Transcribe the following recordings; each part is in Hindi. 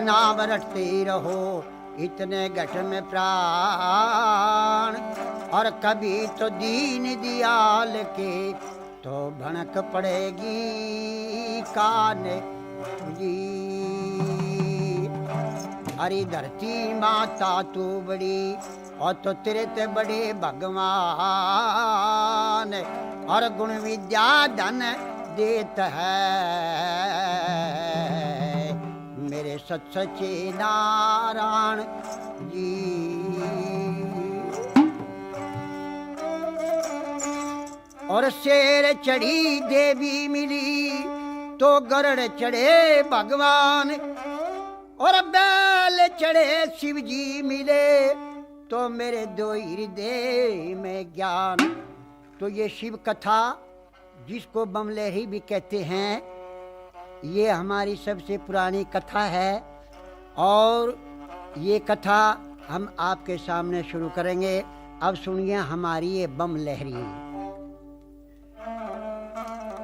नाम रटते रहो इतने घट में प्राण, और कभी तो दीन दियाल के तो भनक पड़ेगी कान जी। अरे धरती माता तू बड़ी और तो तेरे ते बड़े भगवान, और गुण विद्या धन देता है मेरे सच्चे नारायण जी। और शेर चढ़ी देवी मिली तो गरुड़ चढ़े भगवान, और बैल चढ़े शिव जी मिले तो मेरे दो हृदय में ज्ञान। तो ये शिव कथा जिसको बमलहरी भी कहते हैं, ये हमारी सबसे पुरानी कथा है, और ये कथा हम आपके सामने शुरू करेंगे। अब सुनिए हमारी ये बमलहरी।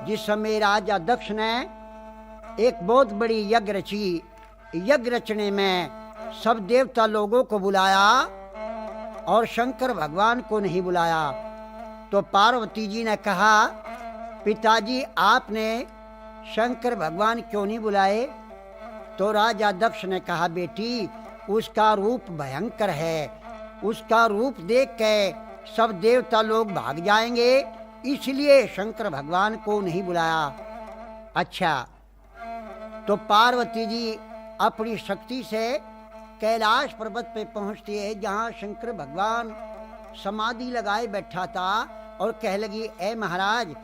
जिस समय राजा दक्ष ने एक बहुत बड़ी यज्ञ रची, यज्ञ रचने में सब देवता लोगों को बुलाया और शंकर भगवान को नहीं बुलाया। तो पार्वती जी ने कहा, पिताजी आपने शंकर भगवान क्यों नहीं बुलाए? तो राजा दक्ष ने कहा, बेटी उसका रूप भयंकर है, उसका रूप देख के सब देवता लोग भाग जाएंगे, इसलिए शंकर भगवान को नहीं बुलाया। अच्छा, तो पार्वती जी अपनी शक्ति से कैलाश पर्वत पे पहुंचती है, जहां शंकर भगवान समाधि लगाए बैठा था, और कह लगी, ए महाराज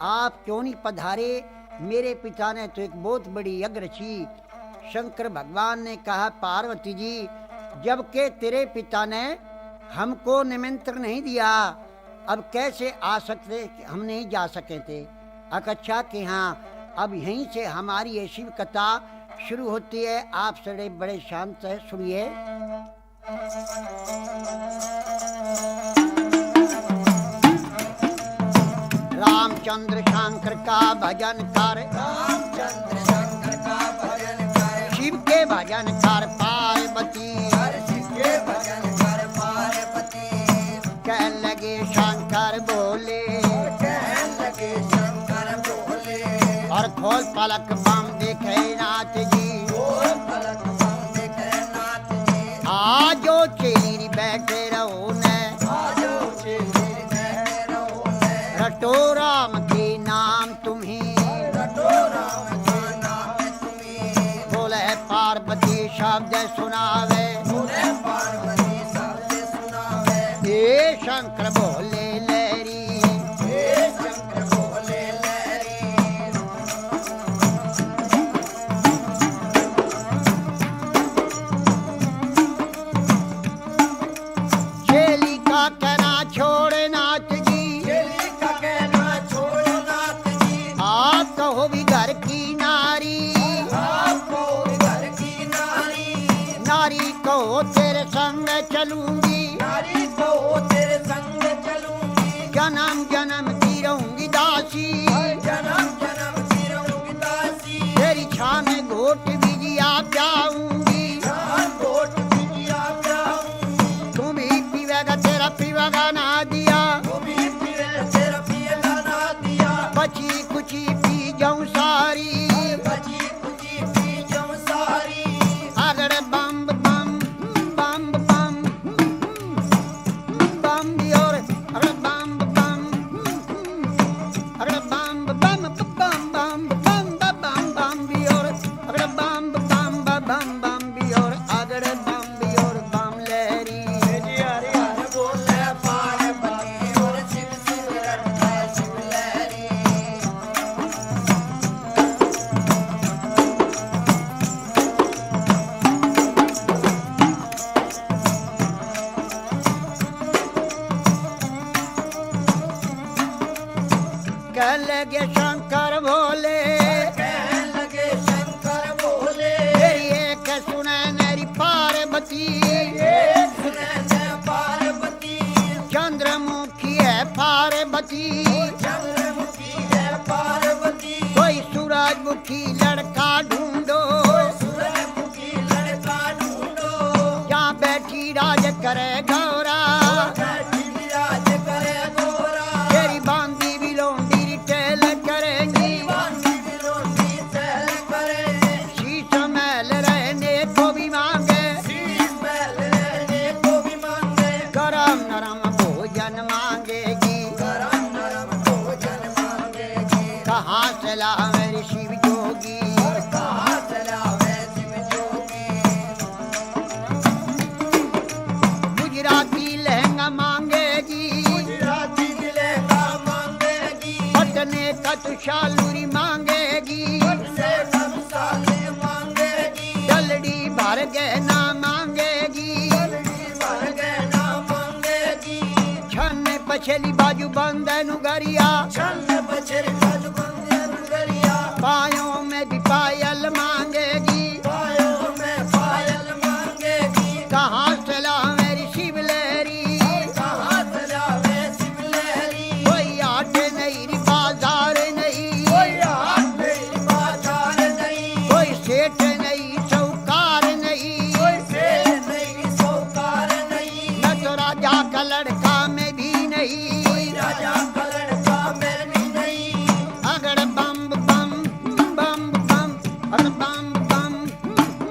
आप क्यों नहीं पधारे? मेरे पिता ने तो एक बहुत बड़ी यज्ञ रची। शंकर भगवान ने कहा, पार्वती जी जबकि तेरे पिता ने हमको निमंत्रण नहीं दिया, अब कैसे आ सकते? हम नहीं जा सके थे। अच्छा कि हाँ, अब यहीं से हमारी ये शिव कथा शुरू होती है। आप सड़े बड़े शांत है, सुनिए। रामचंद्र शंकर का भजन कर, रामचंद्र शंकर का भजन कर, शिव के भजन कर पार्वती, शिव के भजन कर पार्वती। कह लगे शंकर बोले, कह लगे शंकर बोले, और खोल पलक बम देखे नाथ जी, खोल पलक बम देखे नाथ जी। आजो चेरी बैठे रहो ने, आजो चेरी बैठे रहो ने, रटो राम के नाम तुम्हें, रटो राम के नाम तुम्हें। बोले पार्वती शब्द सुनावे, बोले पार्वती शब्द सुनावे। हे शंकर बोले लहरी, हे शंकर बोले लहरी। चेली का कहना छोड़े नाथ जी, चेली का कहना छोड़ो नाथ जी। आप कहो भी घर की नारी, आपको घर की नारी, नारी कहो तेरे संग चलूंगी, नारी को तेरे संग चलूंगी। जन्म जन्म की रहूंगी दासी, जन्म जन्म की रहूंगी दासी। तेरी छान घोट बिजिया प्याऊंगी, जान कोट बिटिया प्याऊंगी। तुम ही पीवेगा तेरा पीवेगा ना दिया, तू भी पीवे तेरा पिएगा ना दिया। बची कुची पी जाऊं सारी, बची कुची पी जाऊं सारी। अगड़ बम बम बम बम बम दी, और अगड़ बम बम अगड़ बम बम बम बम बम बम बम दी, और लगे शंकर भोले, कहने लगे शंकर बोले, मेरी एक सुने मेरी पार्वती, एक सुने ने पार्वती, चंद्रमुखी है पार्वती, चंद्रमुखी है पार्वती, कोई सूरजमुखी लड़का ढूंढो, सूरजमुखी लड़का ढूंढो, जहाँ बैठी राज करे गौरा, बैठी विराज करे गोरा, तेरी बांधी भी लोंडी टेल करेंगी, बांधी बिलोंडी चल करे, शीश महल रहने को भी मांगे, शीश महल रहने को भी मांगे, गरम नरम भोजन मांगेगी, गरम नरम भोजन मांगेगी, कहाँ से लावे रे शिव जोगी, और कहाँ से लावे शिव जोगी, गुजराती लहंगा मांगेगी, गुजराती लहंगा मांगेगी, पटने का तुषालूरी मांगेगी, से सब साले मांगेगी, डलड़ी भर गहना मांगेगी, भर गहना मांगेगी, छन पछली बाजू बंदन गरिया, छन्न बछर बाजू बंदे नगरिया, पायों में भी पायल मांगेगी, पायों में पायल मांगेगी, कहाँ से लावे रे शिव लहरी, कहाँ से लावे शिव लहरी, कोई आट नहीं रे बाजार नहीं, कोई हाथ नहीं बाजार नहीं, कोई सेठ नहीं चौकार नहीं, कोई सेठ नहीं सौकार नहीं, न तो राजा का लड़का में भी नहीं, राजा का लड़का में भी नहीं, अगर बम बम बम बम अगर बम बम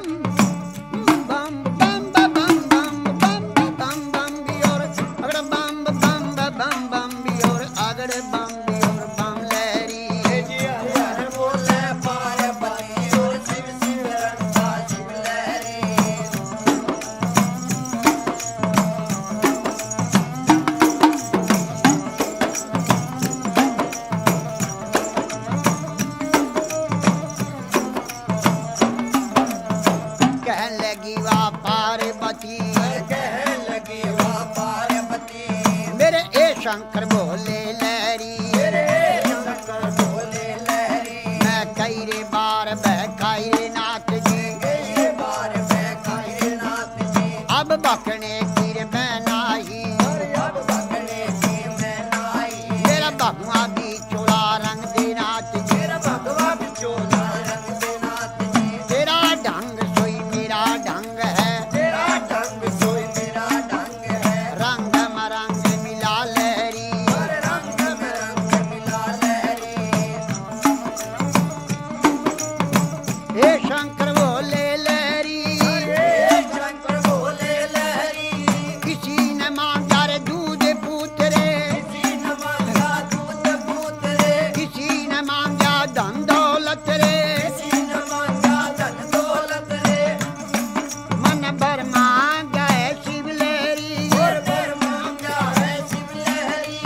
बम बम बम बम बम बम बम भी और अगर बम बम बम बम भी और अगर बम भी और बम लहरी, हर बोले पार्वती और शिव शिव रंगा शिव लहरी, कहने लगी वाह पार्वती, कहने लगी वाह पार्वती, मेरे ए शंकर भोले लहरी, तेरे शंकर बोले लहरी, मैं कई रे बार बहकाई रे नाथ जी, ये बार में खाए नाथ जी, अब बकने की रे मैं नाही, और अब बगने की मैं नाई, मेरा भगवा भी चोला रंग दे नाथ जी, तेरा भगवा बिचोला रंग दे नाथ जी, तेरा ढंग सोई मेरा ढंग है, तेरा ढंग सोई मेरा ढंग है, रंग मरंग मिला लहरी, हर रंग में रंग मिला लहरी, हे शंकर भोले लहरी, ये शंकर बोले लहरी, किसी ने मांगा रे दूध पूत रे, किसी न मांगा दूध पूत रे, किसी ने मांगा धन दौलत रे, किसी न मांगा धन दौलत रे, मन भर मांगा है शिव लहरी, और फिर मांगा है शिव लहरी,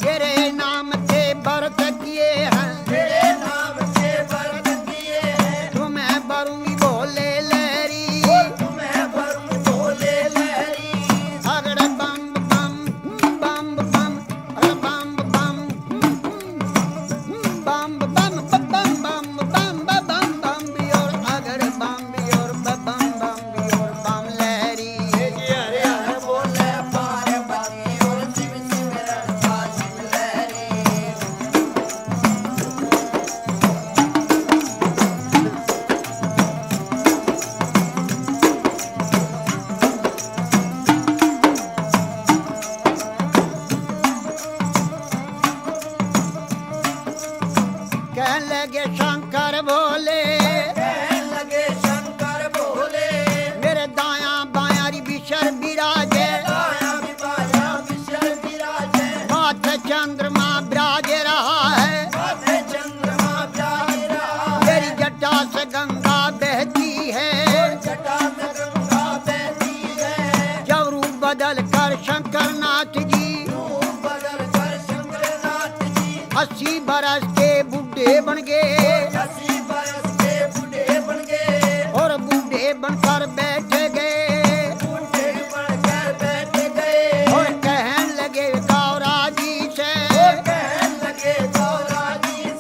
तेरे नाम से व्रत किए हैं, तेरे नाम से व्रत किए हैं, तुम्हें भरूंगी भोले लहरी, तुम्हें वरुण बोले लहरी, अगर बम बम बम बम अगर बम बम बम बम बम बम बम बम बम भी और अगर बम भी और बम बम भी और बम लहरी, हरे हर बोले पार्वती और शिव शिव रंगा शिव लहरी, कहने लगे शंकर भोले, कहने लगे शंकर बोले, मेरे दाया बाया री बिशर बिराजे, आया भी बाजा विशल विराजे, माथे चंद्रमा विराज रहा है, माथे चंद्रमा प्यार रहा, मेरी जटा से गंगा बहती है, जटा से गंगा बहती है, जब रूप बदल कर शंकर नाथ जी रूप बदल कर शंकर नाथ जी, 80 बरस के बूढ़े बन गए 80 बरस के बूढ़े बन गए, और बूढ़े बनकर बैठ गए बूढ़े बनकर बैठ गए, और कहने लगे गौरा जी से, कहने लगे गौरा जी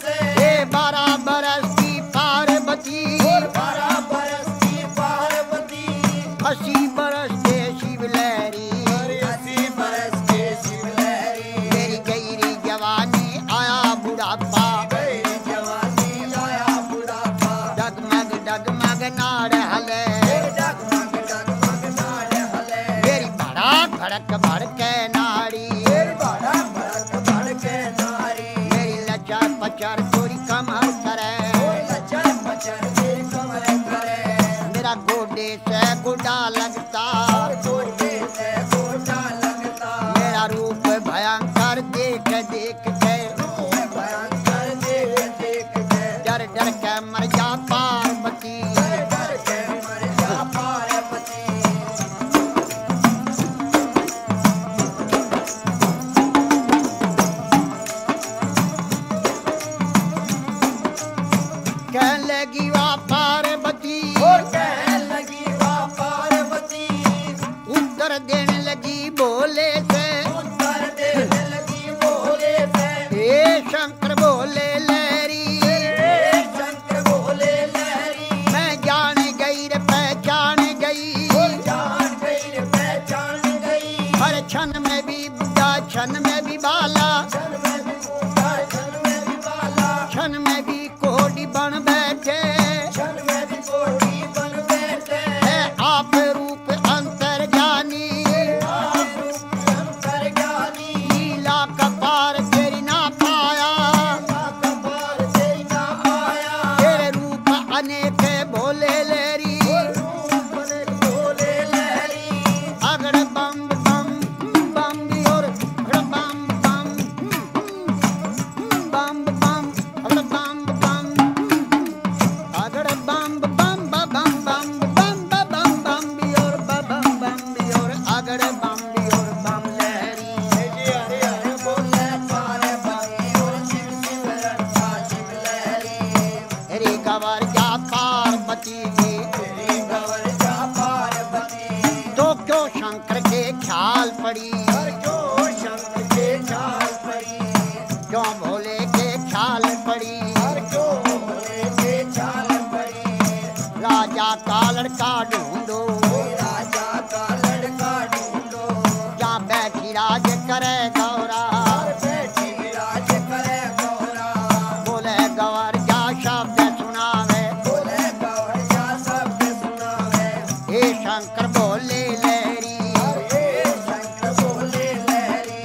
कमर करे, लचर पचर के कमर करे, मेरा गोडे से गोडा लगता, गोडे से गोडा लगता, मेरा रूप भयंकर देख देख के, भयंकर देख देख के, डर डर के मर जा पार्वती, डर के मर जा पार्वती। कहने लगी वाह पार्वती, कहने लगी वाह पार्वती, उत्तर देने लगी बोले से, उत्तर देने लगी बोले से, हे शंकर बोले लहरी, शंकर बोले लहरी, मैं जान गई रे पहचान गई, जान गई रे पहचान गई, हर क्षण में भी बुढ़ा क्षण में भी बाला, क्षण में भी बूढ़ा क्षण में भी बाला, क्षण में भी कोडी बन बैठे, क्षण में भी कोठी बन बैठे, है आप रूप अंतर ज्ञानी, आप रूप अंतर ज्ञानी, लीला कपार तेरी ना पाया, कपाल तेरी ना आया, तेरे रूप अनेक भोले लहरी, रूप बने बोले लहरी, अगड़ बम बम बम भी और बम बम बम बम अगड़ बम बम अगड़ बम बम बम बम बम बम बम भी और बम बम भी और अगड़ बम भी और बम लहरी, हरे हरे बोले पार्वती और शिव शिव रखा शिव लहरी, रे गवर जा पार्वती जी, तेरी गवर जा पार्वती, तो क्यों शंकर के ख्याल पड़ी, क्यों शंकर के चाल पड़ी, क्यों भोले के ख्याल पड़ी, क्यों भोले के चाल पड़ी, राजा का लड़का ढूंढो, राजा का लड़का ढूंढो, क्या बैठी राज करे गौरा, बैठी राज करे गौरा, बोले गवर जा शब्द सुनावे, बोले गौर जा शब्द सुनावे, हे शंकर बोले लहरी, हे शंकर बोले लहरी,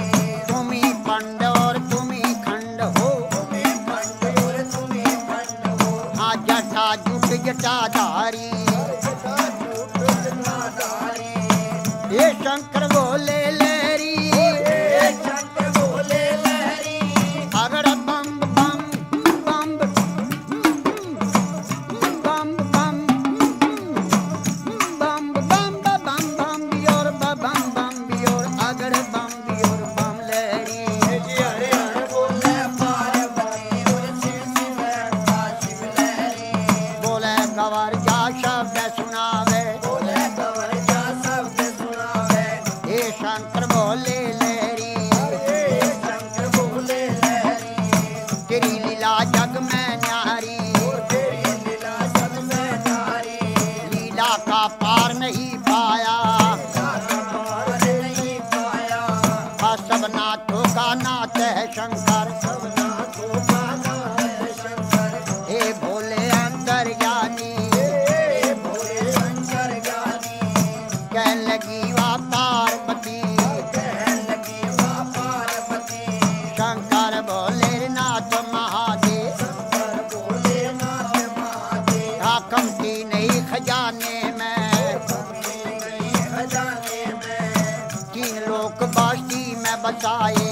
तुम्ही पंड और तुम्ही खंड हो, तुम्हें खंड और तुम्हें खंड हो, हाँ जटा जुट जटाधारी, जटा झूठ जटाधारी, हे शंकर बोले लहरी, हे शंकर बोले लहरी, अगड़ बम बम बम बम बम बम बम बम बम भी और बम बम भी और अगड़ बम भी और बम लहरी, हरे हरे बोले पार्वती और शिव शिव रखा शिव लहरी, बोले गवर जा शब्द सुनावे, बोले गौर जा शब्द सुनावे, हे शंकर बोले लहरी, हे शंकर बोले लहरी, तेरी लीला जग में न्यारी, तेरी लीला सब में नारी, लीला का पार नहीं पाया, पार नहीं पाया, सब नाथों का नाथ है शंकर, सब नाथों का नाम है शंकर, हे भोले अंतर ज्ञानी, हे भोले शंकर ज्ञानी, कहने लगी वाह पार्वती, कहने लगी वाह पार्वती, शंकर भोले नाथ महादेव, शंकर बोले नाथ महादेव, कमती नहीं खजाने में, खजाने में, तीन लोक बास्ती में बसाए,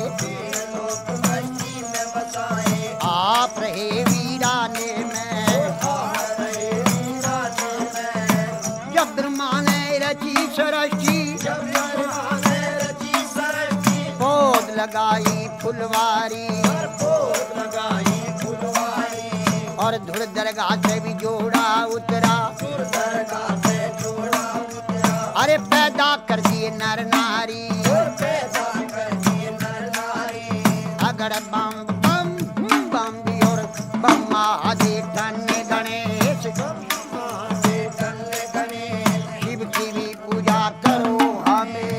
लोक बस्ती में बसाए, आप रहे वीराने में, आ रहे वीराने में, जब ब्रह्मा ने रची सृष्टि, जब ब्रह्मा ने रची सृष्टि, पौध लगाई फुलवारी, पर पोत लगाई फुलवारी, और धुर दरगाह से भी जोड़ा उतरा, सुर दरगाह से जोड़ा उतरा, अरे पैदा कर दिए नर नारी, और पैदा कर दिए नर नारी, अगड़ बम बम बम भी और बम महादेव धन्य गणेश, महादेव धन्य गणेश, शिव की भी पूजा करो हमें,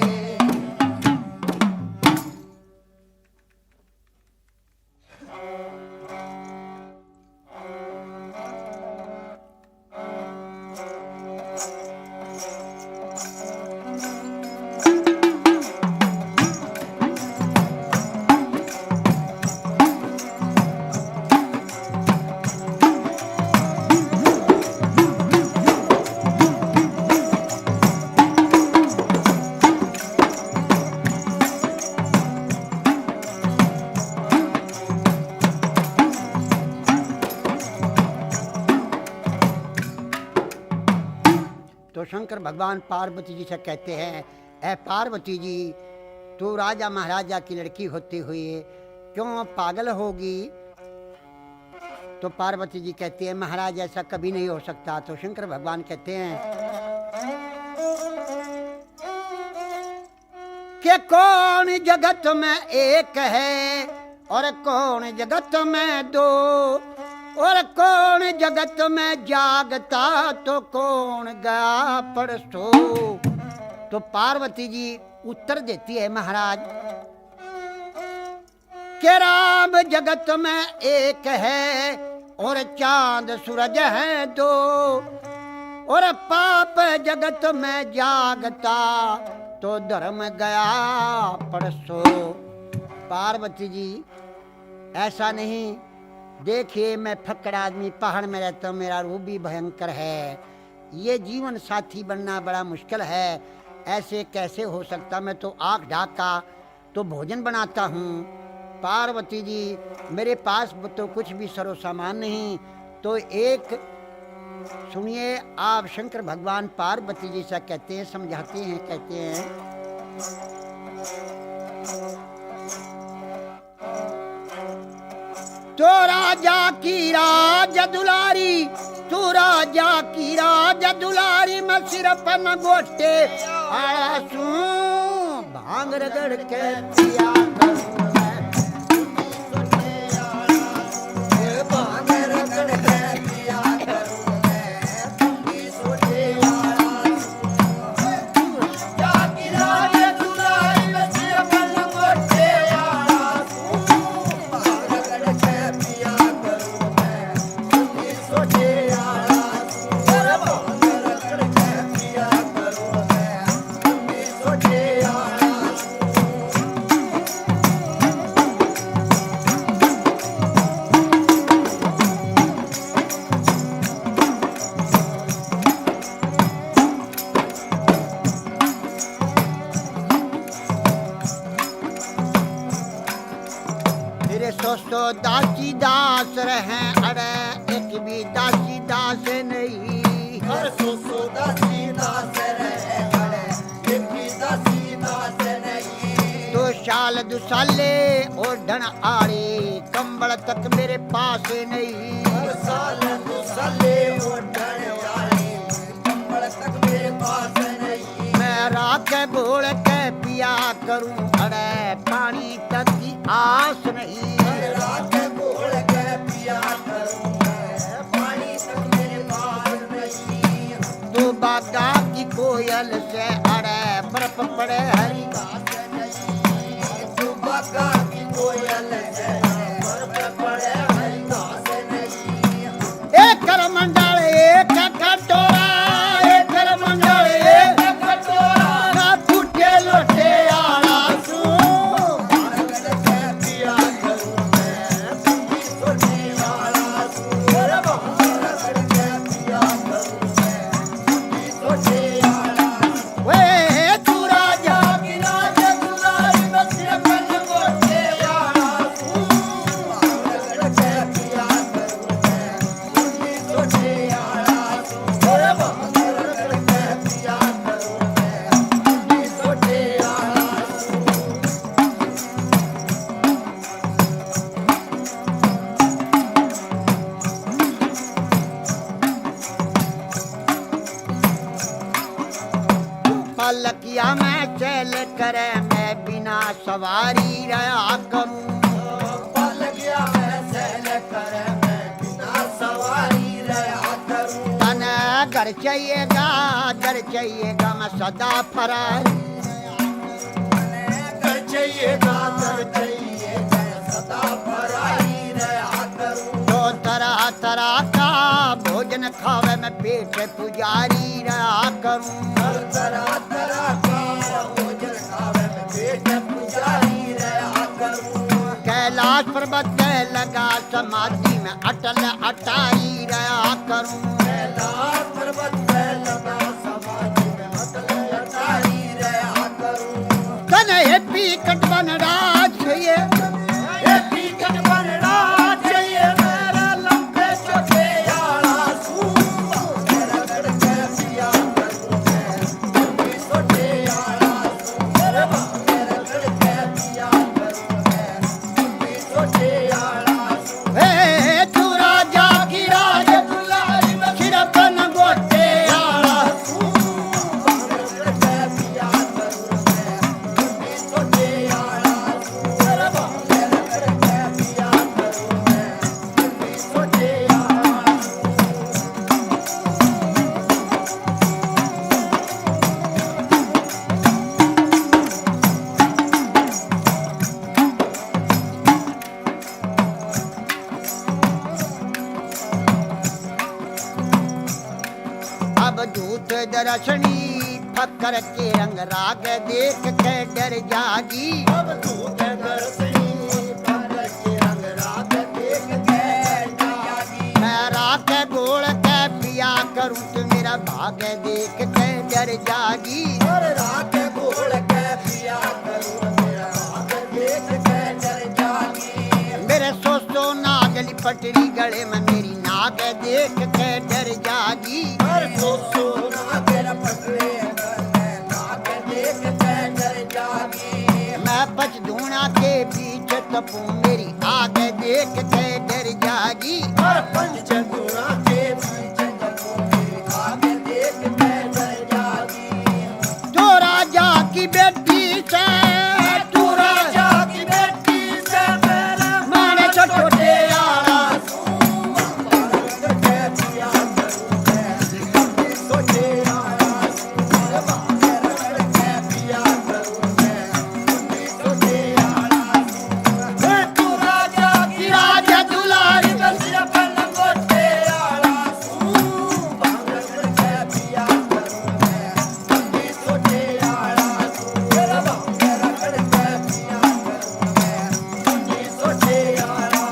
तो शंकर भगवान पार्वती जी से कहते हैं, ऐ पार्वती जी, तू राजा महाराजा की लड़की होते हुए क्यों पागल होगी? तो पार्वती जी कहती है, महाराज ऐसा कभी नहीं हो सकता। तो शंकर भगवान कहते हैं कि कौन जगत में एक है और कौन जगत में दो, और कौन जगत में जागता तो कौन गया परसो। तो पार्वती जी उत्तर देती है, महाराज कि राम जगत में एक है और चांद सूरज है दो, और पाप जगत में जागता तो धर्म गया परसो। पार्वती जी ऐसा नहीं, देखिए मैं फक्कड़ आदमी पहाड़ में रहता हूँ, मेरा रूप भी भयंकर है, ये जीवन साथी बनना बड़ा मुश्किल है, ऐसे कैसे हो सकता? मैं तो आँख ढाका तो भोजन बनाता हूँ। पार्वती जी मेरे पास तो कुछ भी सरो सामान नहीं। तो एक सुनिए, आप शंकर भगवान पार्वती जी से कहते हैं, समझाते हैं, कहते हैं तो राजा की राज दुलारी, तू राजा की राज दुलारी, मैं सिर पर न गोटे आसू भांग रगड़ के पिया करूं। सो दासी दास रहे, अरे एक भी दासी दास नहीं। हर सो दासी दास रहे, अरे एक भी दासी दास नहीं। दो साल दुसाले और ढन आड़े, कंबल तक मेरे पास नहीं। हर साल दुसाले और ढन आड़े, कंबल तक मेरे पास नहीं। मैं राख बोल के पिया करूं, अरे पानी तक की आस नहीं। राख बोल के पिया करूं, पानी तक मेरे पास नहीं। तो बागा की कोयल से, अरे बर्फ पड़े हरी घास नहीं। तो बागा की कोयल से, बर्फ पड़े हरी घास नहीं। एक करमंडल एक कटोरा, एक करमंडल एक कटोरा, ना फूटे लोटे आला सू। पलकिया में चल करे, मैं बिना सवारी रहा करूं। पलकिया में चल करे, मैं बिना सवारी रहा करूं। तने घर चाहिएगा, घर चाहिएगा, मैं सदा फरारी। घर चाहिएगा, घर चाहिएगा, सदा फरारी रहा करूं। तो तरह तरह का भोजन खावे, मैं पेट पुजारी रहा करूं। तरह तरह का भोजन खावे, मैं पेट पुजारी रहा करूं। कैलाश पर्वत के लगा समाधि में अटल अटारी रहा करूं। कैलाश पर्वत पे लगा समाधि में अटल अटारी रहा करूं। कने हेपी कटवन राज ये हेपी कटवन राज ये, मेरा लंबे चौके आला सू। मेरा गढ़ के पिया करूं, भूत दर्शनी फकर के रंग राग देख के डर जागी अब धूत दर्शनी फकर के रंग राग देख के जागी मैं राख गोल के पिया करूं तो मेरा भाग देख के डर जागी और रात घोड़ के पिया करूं मेरा भाग देख के डर जागी मेरे सोचो नागली पटरी गले में मेरी नाग देख के डर जागी और सोना तेरा पटरे नाग देख के डर जागी मैं पचधूणा के बीच तपू मेरी आग देख के डर जागी और पंचतुरा के पीछे तपो मेरी आग देख के डर जागी जो राजा की बेटी से तू राजा की बेटी से मेरा माने छोटे आला के पिया करूं मैं सोचे आया और बाहर के पिया करूं मैं सोचे आया तू राजा की राजा दुलारी बसिया पन गोटे आला बाहर के पिया करूं मैं सोचे आया मेरा बाहर के पिया करूं मैं सोचे आया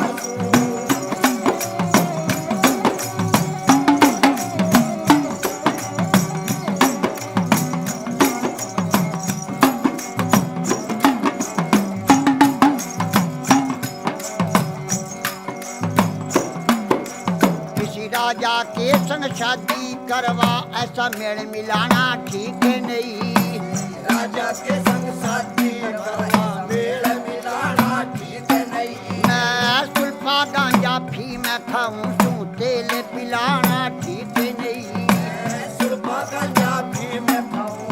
किसी राजा के संग शादी करवा ऐसा मेल मिलाना ठीक नहीं राजा के संग साथी करवा मेल मिलाना ठीक नहीं मैं सुल्फा गांजा फी मैं खाऊं तू तेल पिलाना ठीक नहीं सुरपा का जाफी में खाऊं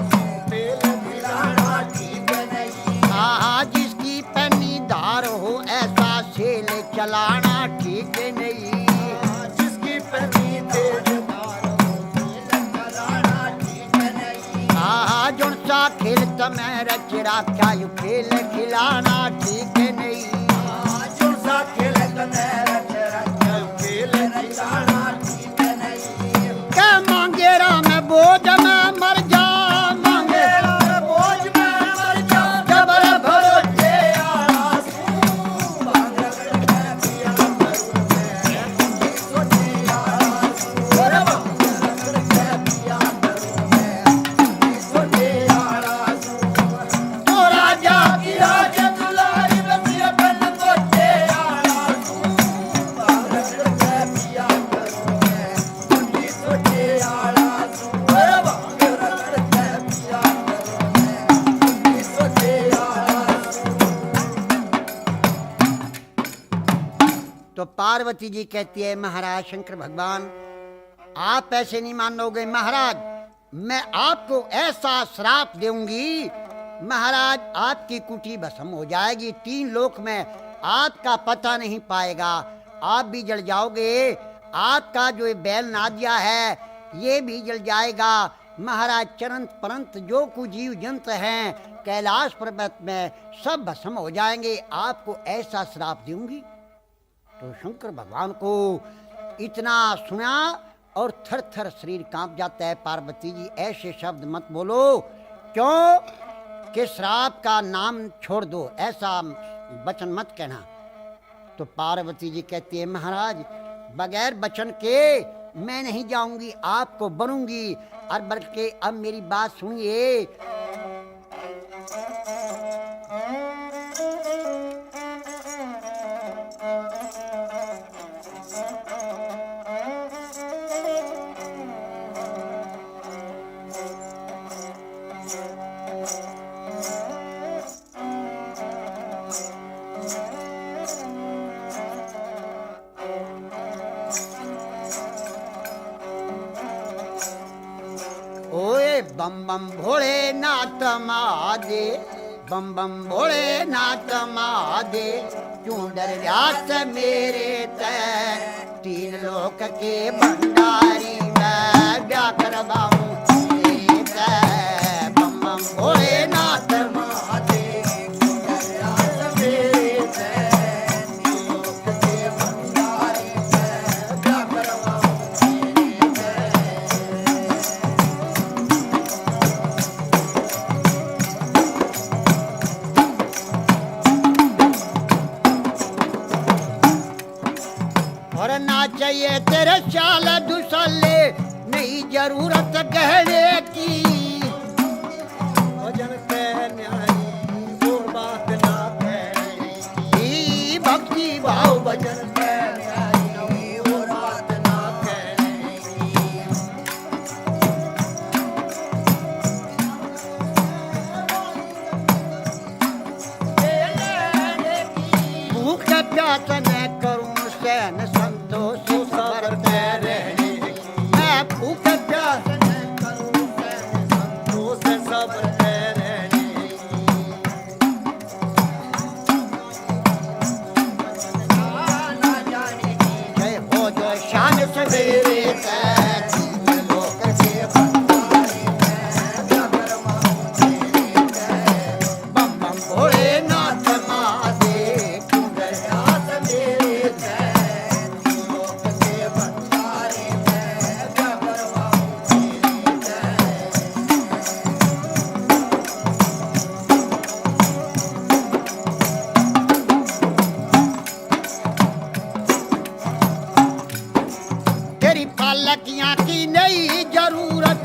मेल मिलाना ठीक नहीं हाँ जिसकी पन्नी धार हो ऐसा सेल चलाना ठीक नहीं जिसकी पहनी तेज मारो मेल चलाना ठीक नहीं हाँ जुन सा खेल तमें रच राख्या यू खेल खिलाना ठीक नहीं जो सा खेल तने रच खेल खिलाना ठीक नहीं क्या मांगे राम बोझ में मर जा मांगे मेरा बोझ में मर जा जबर भरोसे आला सू बांगर के पिया करूं मैं सोचे आला सू और बांगर के पिया करूं मैं सोचे आला सू तो राजा की राज दुलारी बसिया पन गोटे आला सू बांगर के पिया करूं मैं सोचे आला सू और बांगर के पिया करूं मैं सोचे आला सू तो पार्वती जी कहती है महाराज शंकर भगवान आप ऐसे नहीं मानोगे महाराज मैं आपको ऐसा श्राप दूंगी महाराज आपकी कुटी भस्म हो जाएगी 3 लोक में आपका पता नहीं पाएगा आप भी जल जाओगे आपका जो ये बैल नादिया है ये भी जल जाएगा महाराज चरंत परंत जो कुछ जीव जंत हैं कैलाश पर्वत में सब भस्म हो जाएंगे आपको ऐसा श्राप दूंगी तो शंकर भगवान को इतना सुना और थर थर शरीर कांप जाता है पार्वती जी ऐसे शब्द मत बोलो क्यों कि श्राप का नाम छोड़ दो ऐसा वचन मत कहना तो पार्वती जी कहती है महाराज बगैर वचन के मैं नहीं जाऊंगी आपको बनूंगी और बल्कि अब मेरी बात सुनिए ओए बम बम भोले नाथ महादे बम बम भोले नाथ महादे क्यों डर व्यास मेरे तय 3 लोक के भंडारी मैं क्या करवाऊं तेरे तय बम बम भोले नाथ ना चाहिए तेरे चाल दुसले, नहीं जरूरत गहने की। भजन के न्यारी और बात ना कहने ई भक्ति भाव भजन के न्यारी और बात ना कहने भूख प्यास न करूं सहन संतोष सबर रहने। मैं भूख प्यास न करूं सहन संतोष सबर रहने। ना जाने की जय हो जो शान सवेरे तक लोक के भंडारी में जबर माऊं तेरे तय बम बम भोलेनाथ महादेव तू गया मेरे तय लोक के भंडारी में जबर माऊं तेरे तय तेरी पालकियां की नहीं जरूरत,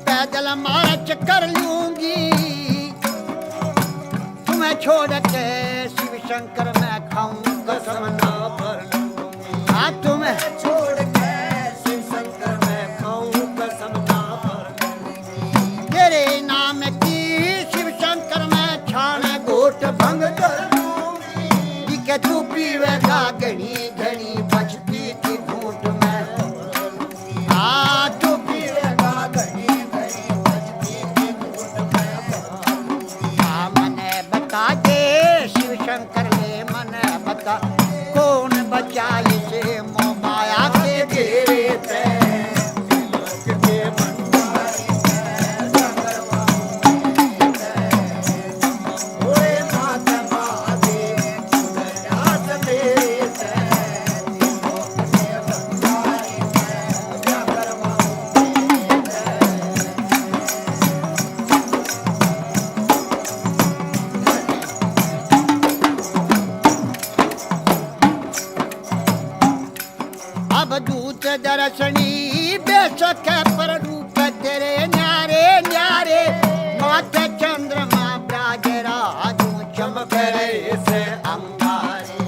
पैदल मार्च कर लूंगी। तुम्हें छोड़ के शिव शंकर मैं खाऊं कसम ना भर लूंगी। हाँ तुम्हें छोड़ के शिव शंकर में खाऊं कसम ना भर तेरे नाम की शिव शंकर मैं छान घोट भंग कर लूंगी। कि तू पीवेगा घनी घनी बचती थी घूट में। हाँ तू पीवेगा घड़ी घड़ी बजती की घूट में हाँ मने बता दे शिव शंकर ने मने बता कौन बचाई से मोह माया के घेरे से। लोक के भंडारी में जबर माऊं तेरे तय भोलेनाथ महादेव तू गया मेरे तय लोक के भंडारी में जबर माऊं तेरे तय अब दूत दर्शनी बेशक है पर रूप तेरे न्यारे न्यारे। माथे चंद्रमा ब्राज राजू चमक रहे से अंगारे।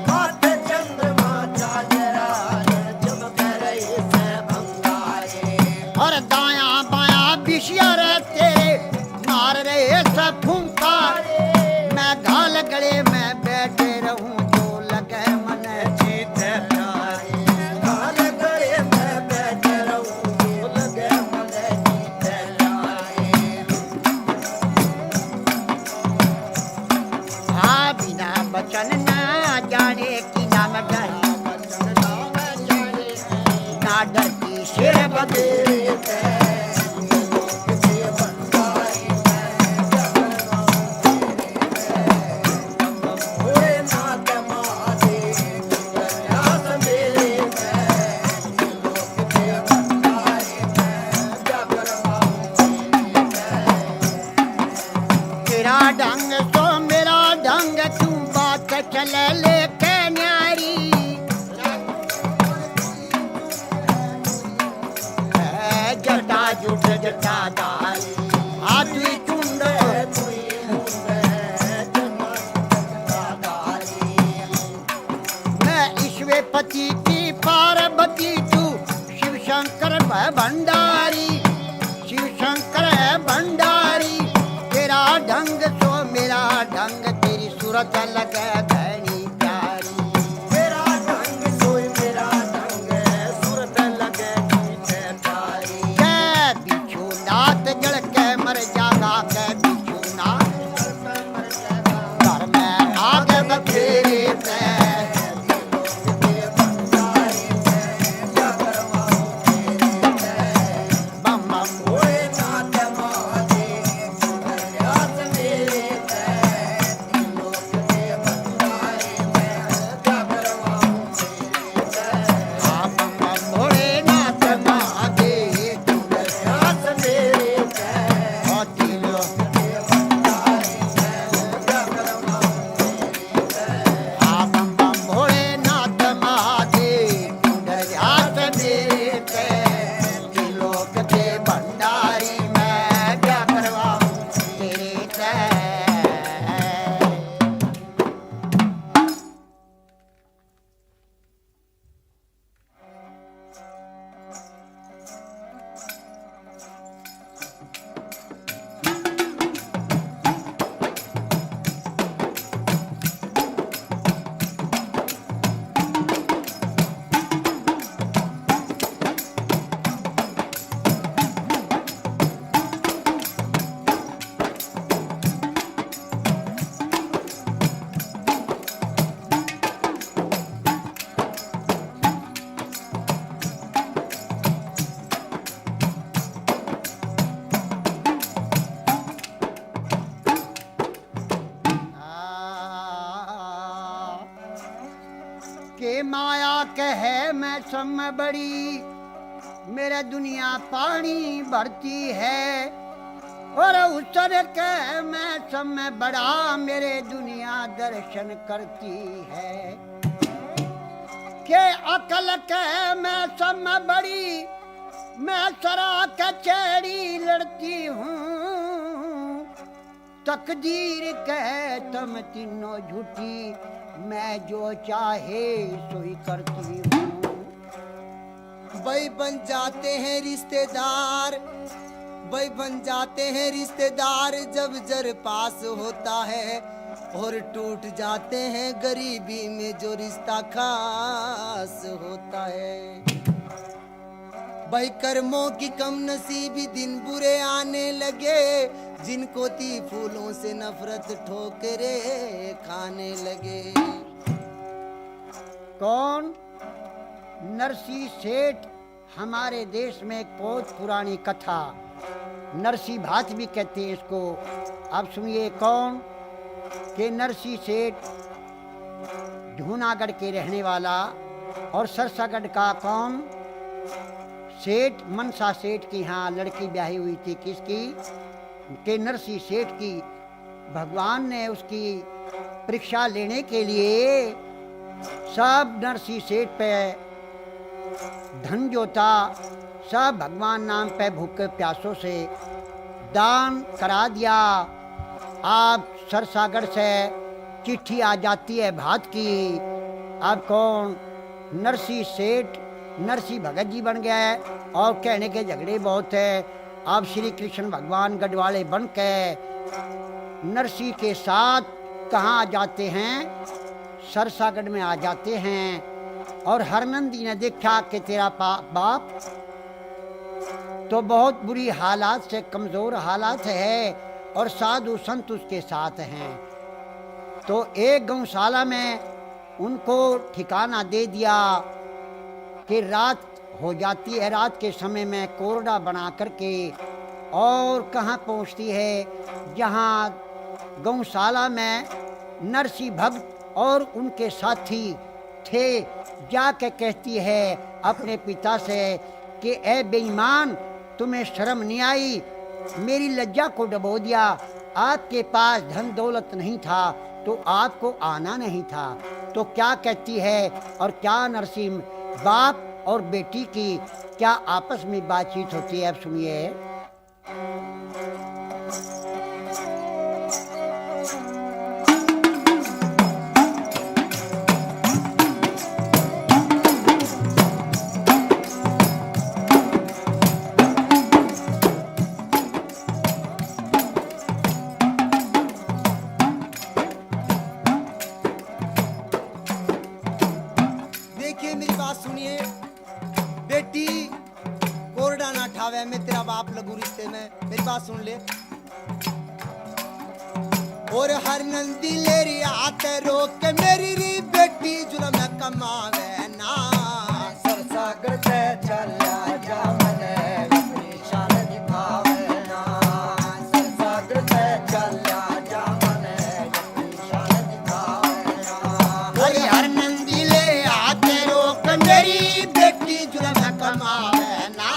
माथे चंद्रमा चांदरा चमक रहे से अंगारे और दाया बाया बिशिया रे तेरे मार रहे सब फुंकारे। मैं घाल गले में बैठे रहूं जो लगे मन जीत प्यारे। काल गए मैं बैठ रहूं लगे मने जीते लाए हाँ बिना बचन ना जाने की नाम डरी बचन नाम जाने ना डरती शेर बदे। तेरे तय लोक के भंडारी में जबर माऊं तेरे तय भोलेनाथ महादेव तू गया मेरे तय लोक के भंडारी में जबर माऊं तेरे तय तेरा ढंग तो मेरा ढंग तू बात चले लेके न्यारी। है जटा जुट जटा दारी हाथ चुंड मैं ईश्वरपति की पार्वती तू शिव शंकर भंडारी। शिव शंकर है भंडारी तेरा ढंग तो मेरा ढंग तेरी सूरत लगे घनी प्यारी। मेरा ढंग सोई मेरा ढंग सूरत लगे जीते प्यारी के बिच्छू नाथ जड़ के मर जागा के बिच्छू नाथ घर में आग बखेरे से। बम बम भोलेनाथ महादेव तू गया मेरे तय लोक के भंडारी कह मैं सब में बड़ी, मेरे दुनिया पानी भरती है। और उसर कह मैं सब में बड़ा, मेरे दुनिया दर्शन करती है। के अकल कह मैं सब में बड़ी, मैं सरा कचहरी लड़ती हूँ। तकदीर कह तुम तीनों झूठी, मैं जो चाहे सोई करती हूँ। भाई बन जाते हैं रिश्तेदार, भाई बन जाते हैं रिश्तेदार जब जर पास होता है, और टूट जाते हैं गरीबी में जो रिश्ता खास होता है। भाई कर्मों की कम नसीबी दिन बुरे आने लगे, जिनको थी फूलों से नफरत ठोकरे खाने लगे। कौन? नरसी सेठ। हमारे देश में एक बहुत पुरानी कथा, नरसी भात भी कहते हैं इसको। अब सुनिए कौन? कि नरसी सेठ जूनागढ़ के रहने वाला, और सरसागढ़ का कौन? सेठ मनसा सेठ की यहाँ लड़की ब्याही हुई थी। किसकी? के नरसी सेठ की। भगवान ने उसकी परीक्षा लेने के लिए सब नरसी सेठ पे धन जो था सब भगवान नाम पे भूखे प्यासों से दान करा दिया। आप सरसागढ़ से चिट्ठी आ जाती है भात की। अब कौन? नरसी सेठ नरसी भगत जी बन गया है, और कहने के झगड़े बहुत है। अब श्री कृष्ण भगवान गढ़वाले बन के नरसी के साथ कहाँ आ जाते हैं? सरसागढ़ में आ जाते हैं। और हरनंदी ने देखा कि तेरा बाप तो बहुत बुरी हालात से, कमज़ोर हालात है, और साधु संत उसके साथ हैं। तो एक गौशाला में उनको ठिकाना दे दिया कि रात हो जाती है, रात के समय में कोरडा बना करके, और कहाँ पहुँचती है? जहाँ गौशाला में नरसी भक्त और उनके साथी थे। जाके कहती है अपने पिता से कि ए बेईमान, तुम्हें शर्म नहीं आई? मेरी लज्जा को डबो दिया। आपके पास धन दौलत नहीं था तो आपको आना नहीं था। तो क्या कहती है? और क्या नरसी बाप और बेटी की क्या आपस में बातचीत होती है? अब सुनिए। मैं तेरा बाप लगू रिश्ते में, मेरी बात सुन ले। और हर नंदी ले रही हाथ रोक के, मेरी री बेटी जुलम कमावे ना। सरसागढ़ से चला जा मने अपनी शान दिखावे ना। सरसागढ़ से चला जा मने अपनी शान दिखावे ना। और हर नंदी ले हाथ रोक मेरी बेटी जुलम कमावे ना।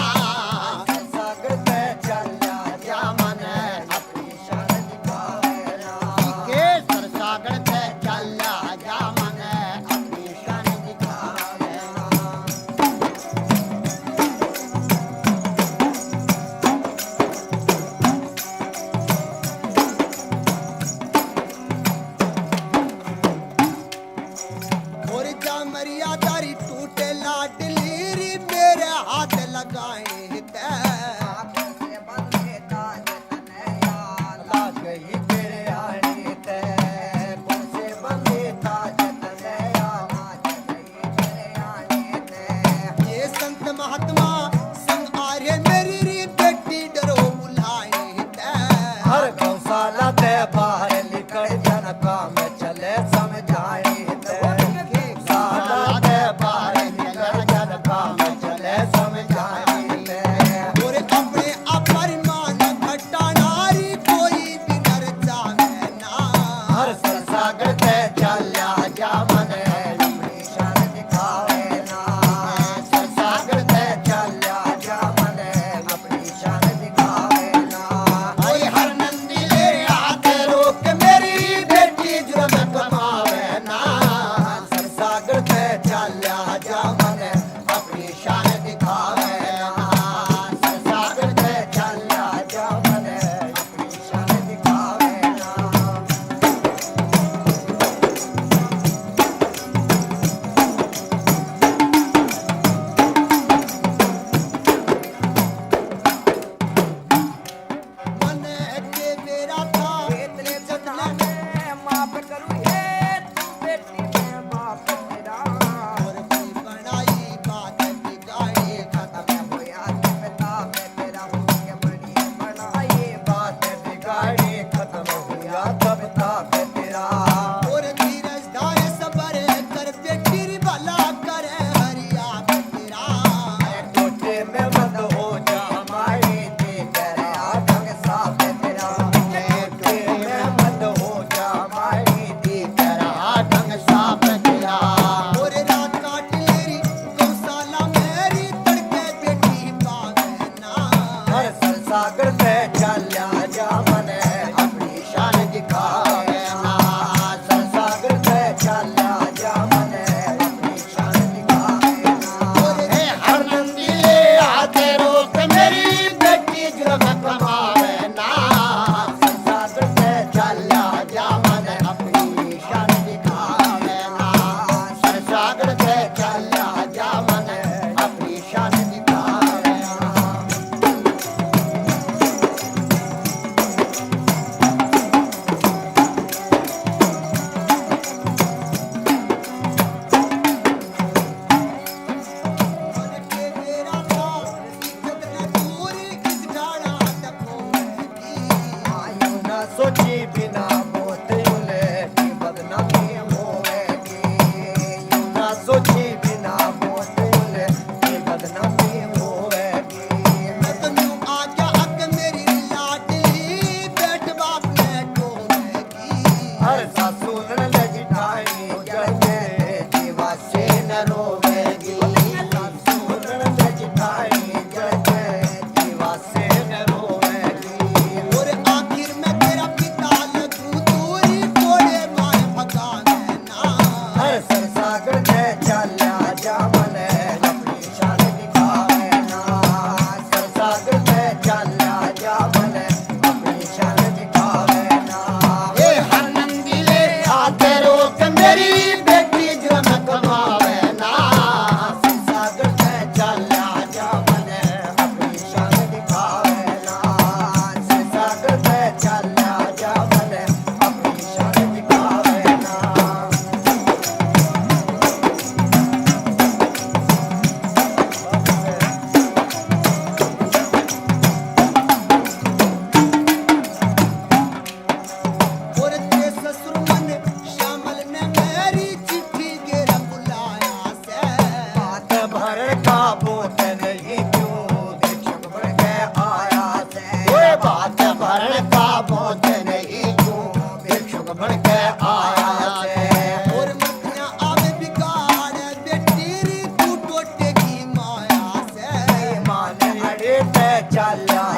मर्यादारी टूटे लाडली री मेरे हाथ लगाए महात्मा संग आर्य मेरी री बेटी डरो बुलाए हर गौशाला ते बाहर निकल जनका में चले समझाए गौशाला ते बाहर निकल जनका में चले समझाए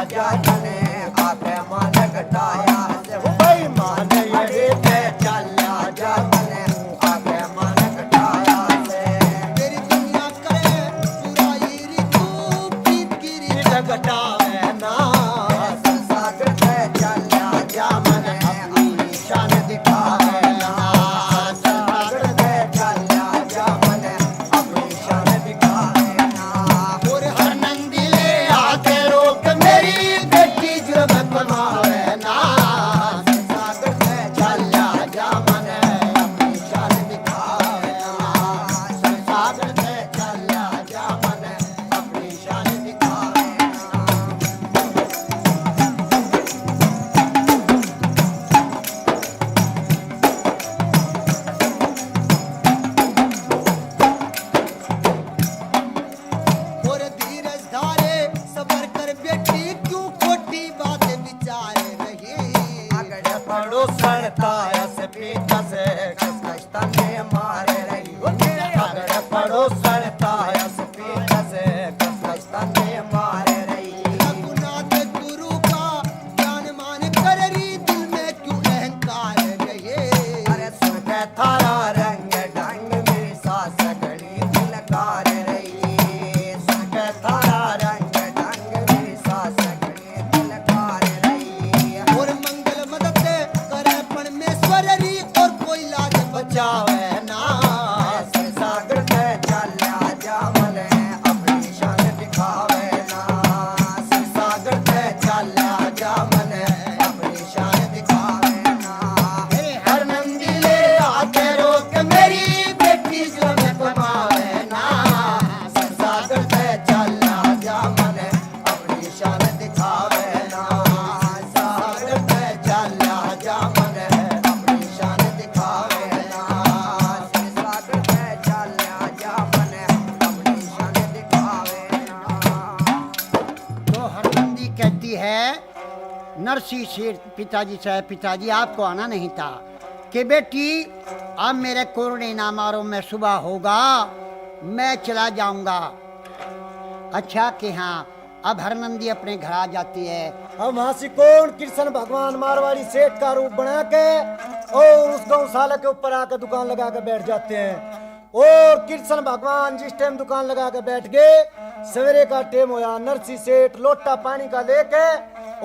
जाने आके मान घटाया से हो भाई मान अड़े पे चला जाने आके मान घटाया से तेरी दुनिया करे बुराई री तू प्रीत की रीत घटावे ना सागर पे चला जा मन अपनी शान दिखावे ना सागर पे चला जा मन अपनी शान दिखावे ना और हर नंदी ले आके रोक मेरी बेटी जुर्म कमावे ना सागर पे चला जा मन अपनी शान दिखावे ना सागर पे चला जा मन अपनी शान दिखावे ना और धीरज धारे सबर कर बेटी क्यों खोटी बातें विचारे रही अगड़ पड़ो सड़ता से पीछा से कसकसता ने मारे रही अगड़ पड़ो सड़ता से पीछा से कसकसता ने मारे रही रघुनाथ गुरु का ज्ञान मान कर री दिल में क्यों अहंकार रहे अरे सुन के थारा रंग ढंग मेरी सास घड़ी दिलकार रही सुन के थारा रंग ढंग मेरी सास घड़ी दिलकार रही और मंगल मदद करे परमेश्वर री और कोई लाज बचावे ना सागर पे चला जा मन अपनी शान दिखावे ना सागर पे चला जा मन अपनी शान दिखावे ना हर नंदी ले आके रोक मेरी बेटी जो मैं कमावे ना सागर पे चला जा मन अपनी शान दिखावे ना सागर पे चला जा मन अपनी शान दिखावे ना सागर पे चला जा मन अपनी शान दिखावे ना तो हरनंदी कहती है नरसी शेठ पिताजी से, पिताजी आपको आना नहीं था कि बेटी अब मेरे कोरोने ना मारो, मैं सुबह होगा मैं चला जाऊंगा। अच्छा कि हाँ, अब हरनंदी अपने घर आ जाती है। हम हासी कौन कृष्ण भगवान मारवाड़ी सेठ का रूप बना के और उस गौशाला के ऊपर आकर दुकान लगा के बैठ जाते हैं। और कृष्ण भगवान जिस टाइम दुकान लगा के बैठ गए, सवेरे का टाइम होया, नरसी सेठ लोटा पानी का लेके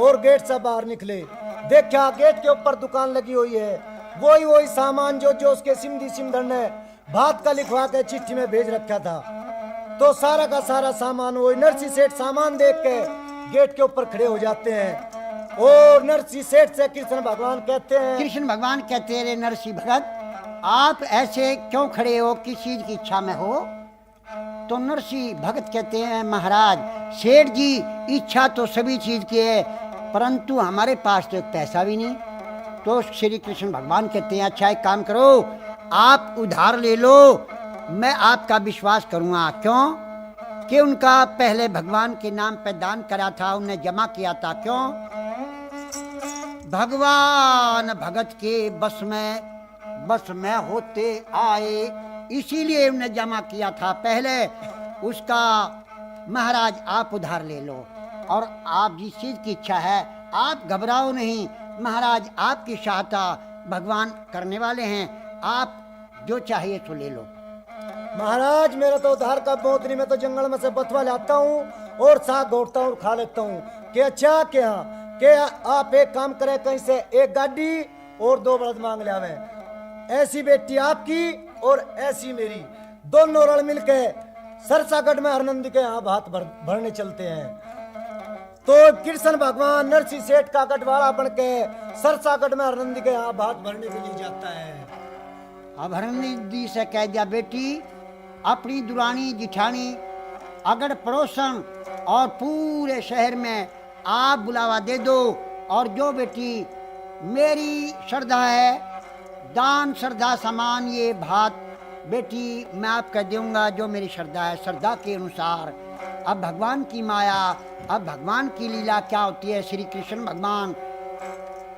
और गेट से बाहर निकले। देखा गेट के ऊपर दुकान लगी हुई है, वही वही सामान जो जो उसके सिमधी सिमधर ने भात का लिखवा के चिट्ठी में भेज रखा था। तो सारा का सारा सामान वही नरसी सेठ सामान देख के गेट के ऊपर खड़े हो जाते हैं। और नरसी सेठ से कृष्ण भगवान कहते हैं, कृष्ण भगवान कहते रे नरसी भगत, आप ऐसे क्यों खड़े हो, किस चीज की इच्छा में हो? तो नरसी भगत कहते हैं, महाराज सेठ जी इच्छा तो सभी चीज की है, परंतु हमारे पास तो एक पैसा भी नहीं। तो श्री कृष्ण भगवान कहते हैं, अच्छा एक काम करो, आप उधार ले लो, मैं आपका विश्वास करूंगा। क्यों? कि उनका पहले भगवान के नाम पे दान करा था, उन्हें जमा किया था। क्यों? भगवान भगत के बस में होते आए, इसीलिए उन्हें जमा किया था पहले उसका। महाराज आप उधार ले लो, और आप जिस चीज की इच्छा है आप घबराओ नहीं, महाराज आपकी सहायता भगवान करने वाले हैं, आप जो चाहिए तो ले लो। महाराज मेरा तो उधार का बहुत नहीं, मैं तो जंगल में से बथवा लाता हूँ और साग घोटता हूँ और खा लेता हूँ। कि अच्छा क्या कि आप एक काम करें, कहीं से एक गाड़ी और 2 बलद मांग ले आवे। ऐसी बेटी आपकी और ऐसी मेरी, दोनों रण मिलके सरसागढ़ में हरनंदी के यहाँ भात भरने चलते हैं। तो कृष्ण भगवान नरसी सेठ का गढ़वाड़ा बन के सरसागढ़ में हरनंदी के यहाँ भात भरने के लिए जाता है। अब हरनंदी से कह दिया, बेटी अपनी दुरानी जिठानी अगड़ पड़ोसन और पूरे शहर में आप बुलावा दे दो, और जो बेटी मेरी श्रद्धा है, दान श्रद्धा समान ये भात बेटी मैं आपका दूंगा, जो मेरी श्रद्धा है, श्रद्धा के अनुसार। अब भगवान की माया, अब भगवान की लीला क्या होती है, श्री कृष्ण भगवान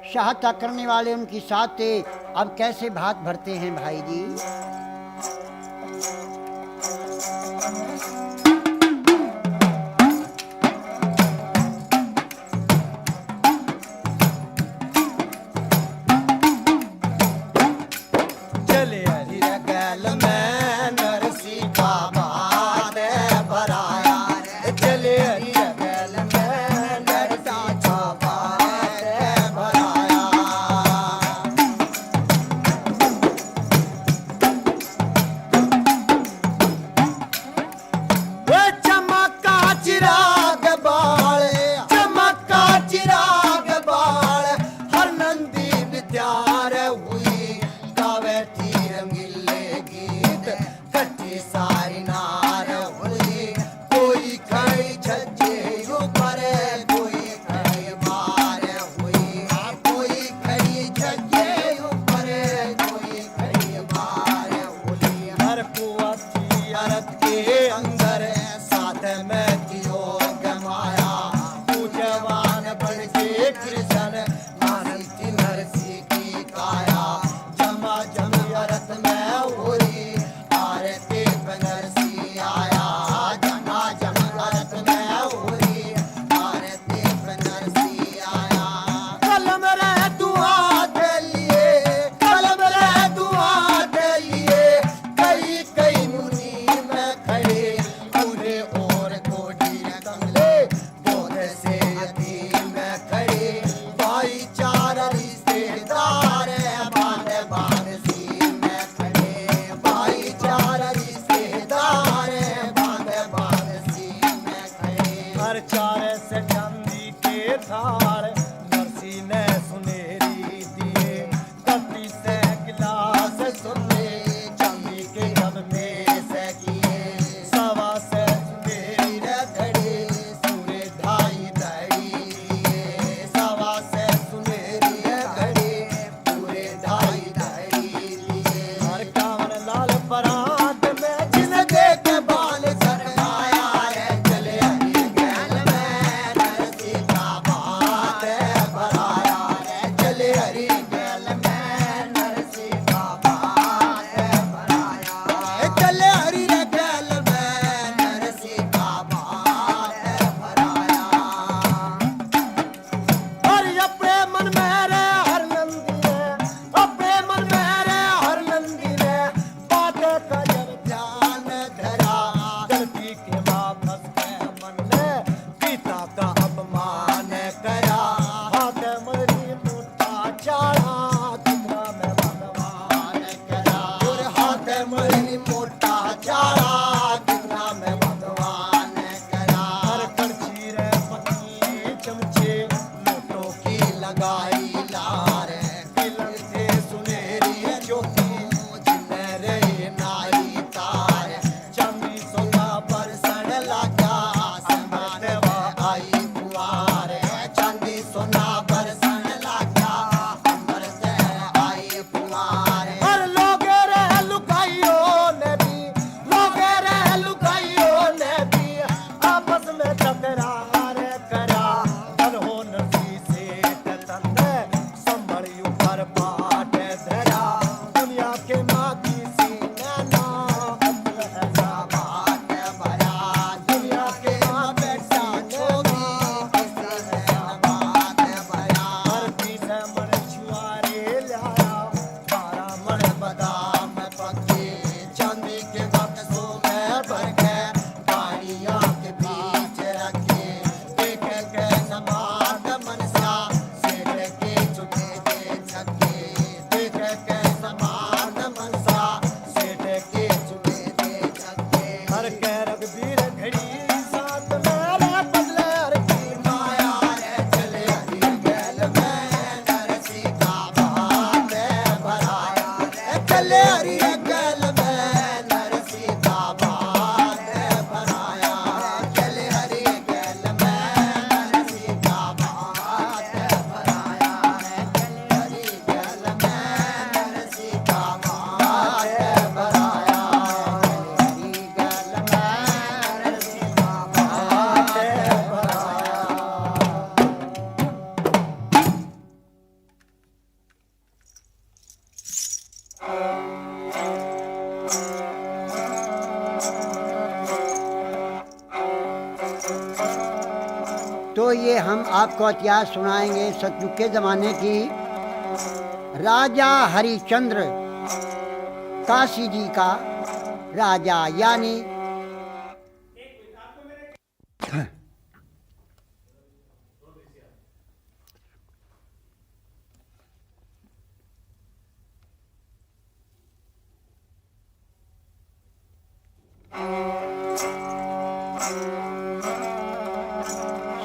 सहायता करने वाले उनकी साथ थे। अब कैसे भात भरते हैं भाई जी? हर चार से चांदी के थाल नरसी ने सुनेरी दिए कपी से गिलास सुने चांदी के जब में से किए सवा से सुनेरी घड़ी सूर्य ढाई धड़ी दिए सवा से सुनेरी घड़ी पूरे ढाई धड़ी दिए हर कावन लाल परात में जिन देख बाल सरमाया रे चले हरी गैल में नरसी का बात भराया रे चले हरी गैल में नरसी का बात भराया चले हरी रे गैल में नरसी का बात भराया और अपने मन में रे हर नंदी ने अपने मन में रे हर नंदी ने बात का जब ध्यान धरा गलती के वापस के मन ने पिता का अपमान करा हाथ मरी मुट्ठा चाड़ा कितना मैं भगवान करा और हाथ मरी मुट्ठा चाड़ा कितना मैं भगवान करा हर करछी रे पत्नी चमचे नोटों की लगाई लार तिलक से सुनेरी ज्योति जिन्हें रे नाई तार चांदी सोना बरसन लगा समत आई कुआर चांदी सोना बरसन लगा अंबर से आई कुआर हर लोग रे लुकाइयों ने भी लोग रे लुकाइयों ने भी आपस में टकरार करा धन हो नरसी से तंदे संभली ऊपर बाट धरा दुनिया के मागी सीना ना ऐसा बात भरा दुनिया के माँ बैठा जोगी किसी ने बात भरा हर पीछे मन छुआरे लाया 12 मन बादाम पके चांदी के बक्सों में भर के पानियों के बीच रखे देख के समाद मनसा सेठ के चुके दे छके देख के समाद मनसा सेठ के चुके दे छके हर के रघुवीर घड़ी साथ मेरे बदले हर की माया रे चले हरी गैल में नरसी का बात भराया रे चले हरी गैल में नरसी का बात भराया चले हरी गैल में नरसी का बात भराया चले हरी गैल में नरसी का बात भराया हरी गैल में नरसी का बात भराया तो ये हम आपको इतिहास सुनाएंगे सतयुग के जमाने की। राजा हरिश्चंद्र काशी जी का राजा यानी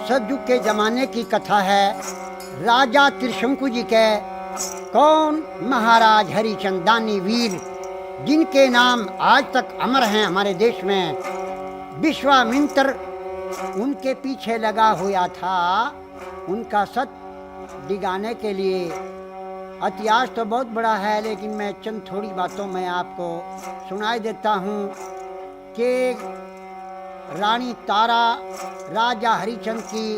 सतयुग के जमाने की कथा है। राजा त्रिशंकु जी के कौन महाराज हरिचंदानी वीर जिनके नाम आज तक अमर हैं हमारे देश में। विश्वामित्र उनके पीछे लगा हुआ था उनका सत दिगाने के लिए। इतिहास तो बहुत बड़ा है लेकिन मैं चंद थोड़ी बातों में आपको सुनाई देता हूँ कि रानी तारा, राजा हरिचंद की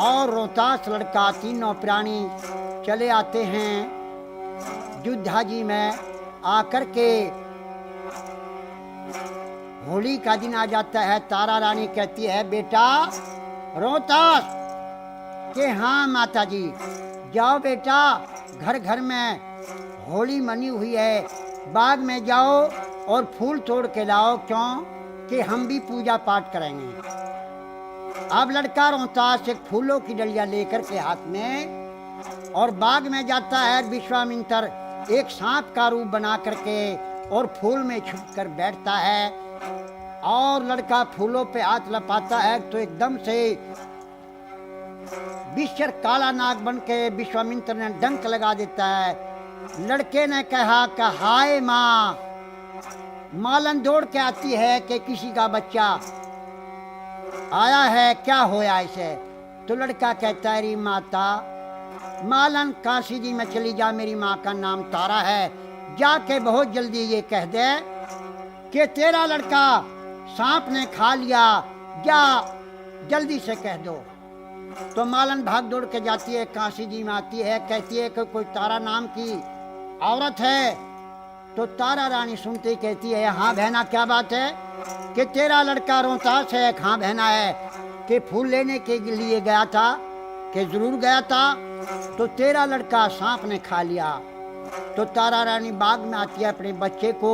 और रोहतास लड़का तीनों प्राणी चले आते हैं अयोध्या जी में। आकर के होली का दिन आ जाता है। तारा रानी कहती है बेटा रोहतास के हाँ माता जी जाओ बेटा, घर घर में होली मनी हुई है, बाग में जाओ और फूल तोड़ के लाओ, क्यों कि हम भी पूजा पाठ करेंगे। अब लड़का रोहतास एक फूलों की डलिया लेकर के हाथ में और बाग में जाता है। विश्वामित्र एक सांप का रूप बना करके और फूल में छुप कर बैठता है और लड़का फूलों पे हाथ लपाता है तो एकदम से विश्वर काला नाग बन के विश्वामित्र ने डंक लगा देता है। लड़के ने कहा कि हाय माँ। मालन दौड़ के आती है कि किसी का बच्चा आया है, क्या होया इसे? तो लड़का कहता है री माता, मालन काशी जी में चली जा, मेरी माँ का नाम तारा है, जाके बहुत जल्दी ये कह दे कि तेरा लड़का सांप ने खा लिया, जा जल्दी से कह दो। तो मालन भाग दौड़ के जाती है, काशी जी में आती है, कहती है कि कोई तारा नाम की औरत है। तो तारा रानी सुनती कहती है हाँ बहना क्या बात है कि तेरा लड़का रोहतास है। हाँ बहना है कि फूल लेने के लिए गया था, कि जरूर गया था, तो तेरा लड़का सांप ने खा लिया। तो तारा रानी बाग में आती है, अपने बच्चे को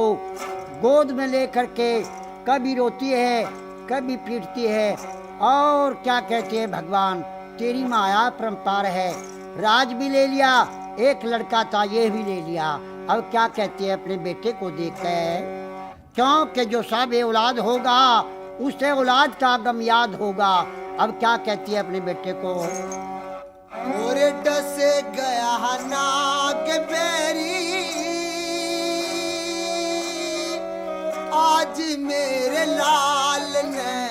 गोद में लेकर के कभी रोती है कभी पीटती है और क्या कहती है भगवान तेरी माया परम्पार है, राज भी ले लिया, एक लड़का था ये भी ले लिया। अब क्या कहती है अपने बेटे को देखकर, क्योंकि जो सब औलाद होगा उसे औलाद का गम याद होगा। अब क्या कहती है अपने बेटे को, और डसे गया नाग बेरी, आज मेरे लाल ने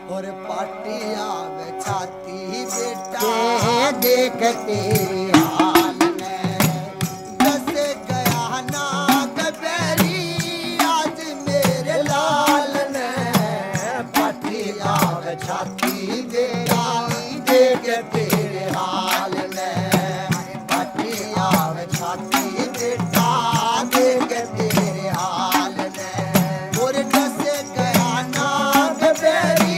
और पाटिया में छाती बेटा देख तेरे हाल में। डसे गया नाग बेरी, आज मेरे लाल ने पाटिया में छाती बेटा देख तेरे हाल में, पाटिया में छाती बेटा देख तेरे हाल में। और डसे गया नाग बेरी,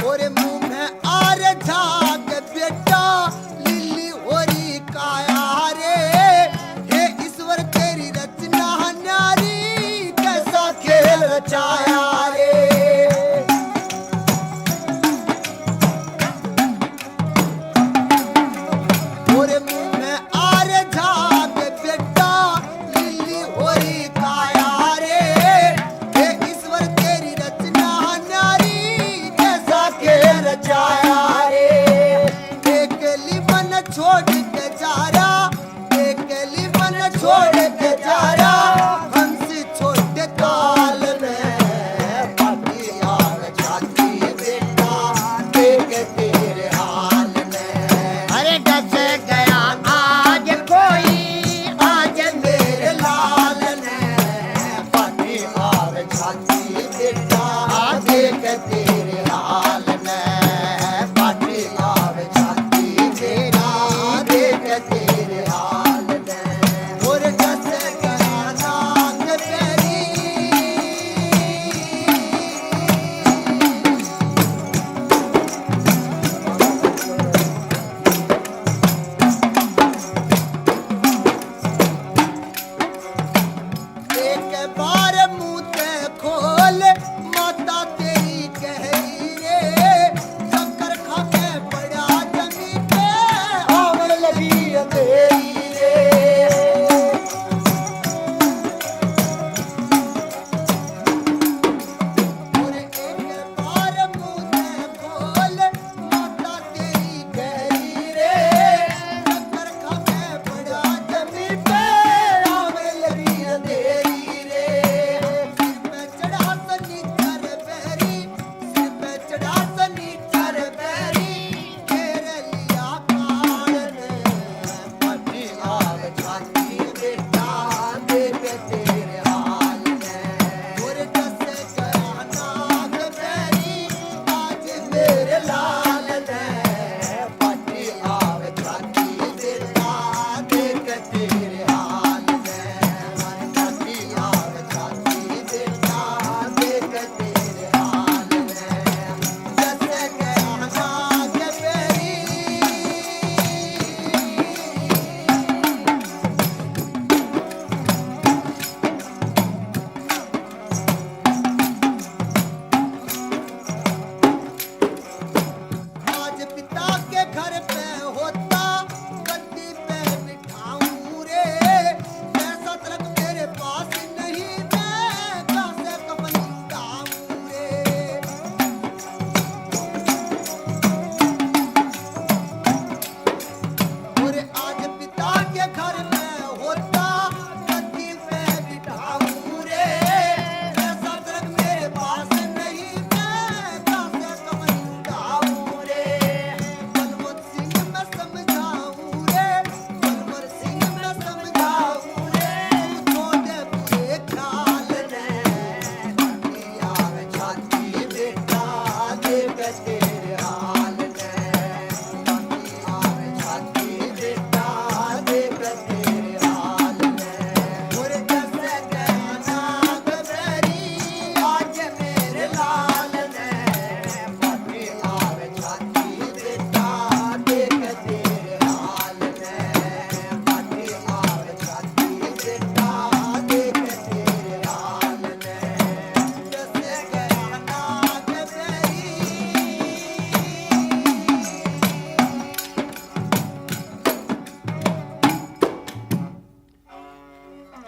और मुंह में आर झाग बेटा लिली होरी काया रे, हे ईश्वर तेरी रचना न्यारी, कैसा खेल रचाया रे। और मुंह में आर झाग बेटा लिली होरी काया रे, हे ईश्वर तेरी रचना न्यारी, कैसा खेल रचाया रे।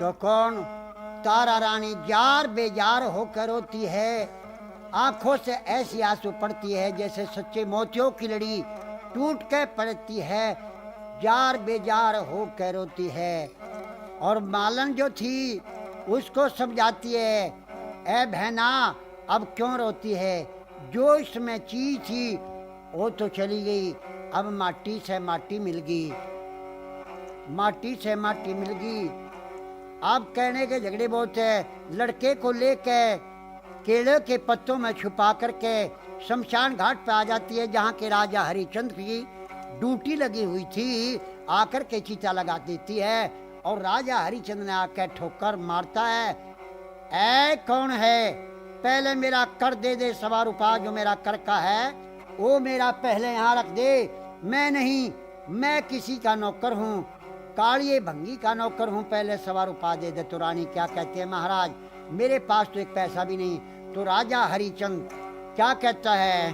तो कौन? तारा रानी जार बेजार होकर रोती है, आंखों से ऐसी आंसू पड़ती है जैसे सच्चे मोतियों की लड़ी टूट के पड़ती है, जार बेजार होकर रोती है। और मालन जो थी उसको समझाती है, ए बहना अब क्यों रोती है, जो इसमें चीज थी वो तो चली गई, अब माटी से माटी मिल गई, माटी से माटी मिल गई। अब कहने के झगड़े बहुत है। लड़के को लेके केले के पत्तों में छुपा करके शमशान घाट पे आ जाती है, जहाँ के राजा हरिचंद्र की ड्यूटी लगी हुई थी, आकर के चीता लगा देती है और राजा हरिचंद्र ने आकर ठोकर मारता है। ऐ कौन है, पहले मेरा कर दे दे, 1.25 रुपया जो मेरा कर का है वो मेरा पहले यहाँ रख दे। मैं नहीं, मैं किसी का नौकर हूँ, कालिए भंगी का नौकर हूँ, पहले 1.25 रुपया दे दे। तो रानी क्या कहती है, महाराज मेरे पास तो एक पैसा भी नहीं। तो राजा हरिचंद क्या कहता है,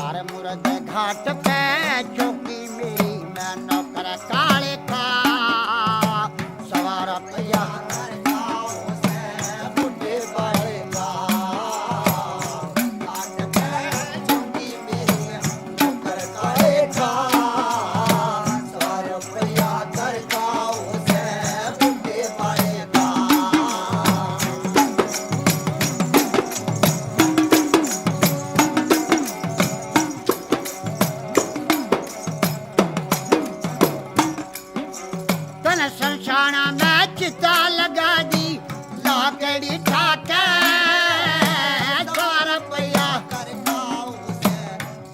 अरे मुर्द घाट पे चौकी मेरी, मैं नौकर काले का, 1.25 रुपया संसाना में चिता लगा दी, लाकड़ी ठाके 1.25 रुपया कर खाओ से,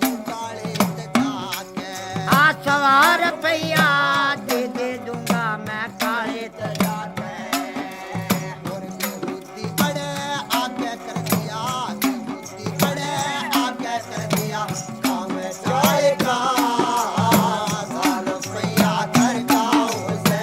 1.25 रुपया दे दे दूंगा मैं काले तजाके। और बुद्धि बड़े आगे कर दिया, बुद्धि बड़े आगे कर दिया, काम जाएगा 1.25 रुपया कर खाओ से।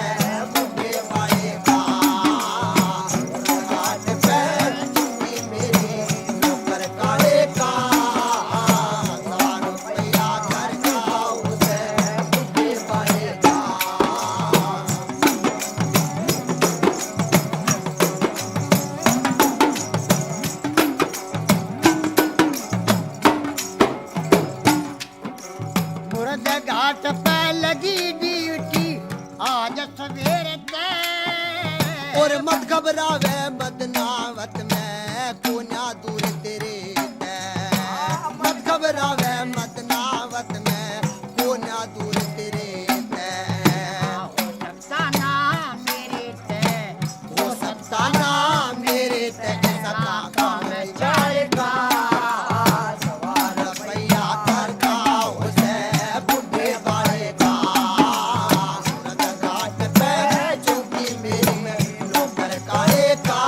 घाट पे लगी ड्यूटी आज सवेरे ते, और मत घबरावे बदनावत में, कोन्या दूर तेरे ते। मत घबरावे बदनावत में, कोन्या दूर तेरे ते। हो सकता ना मेरे ते, हो सकता ना मेरे ते, ऐसा काम जाएगा 1.25 रुपया कर खाओ से, बुढ़े बाड़े का। घाट पे चौकी मेरी, नौकर काले का,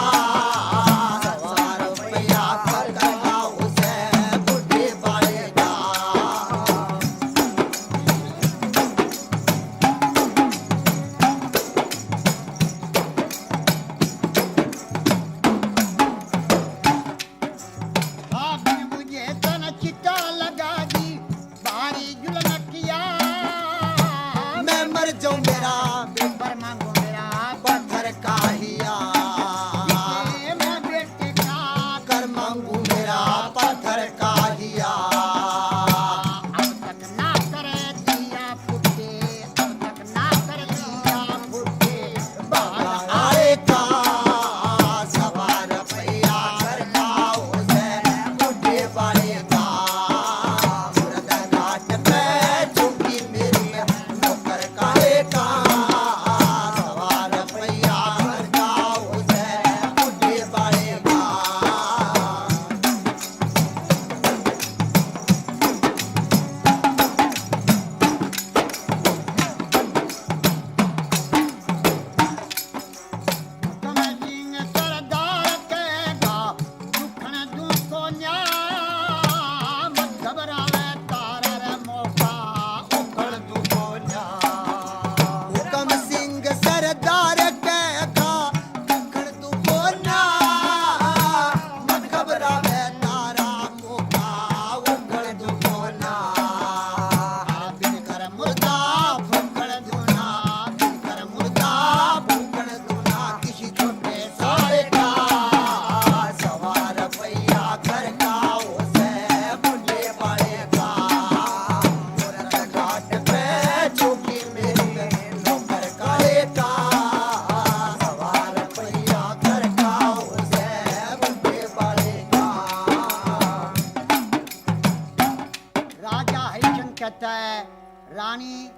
रानी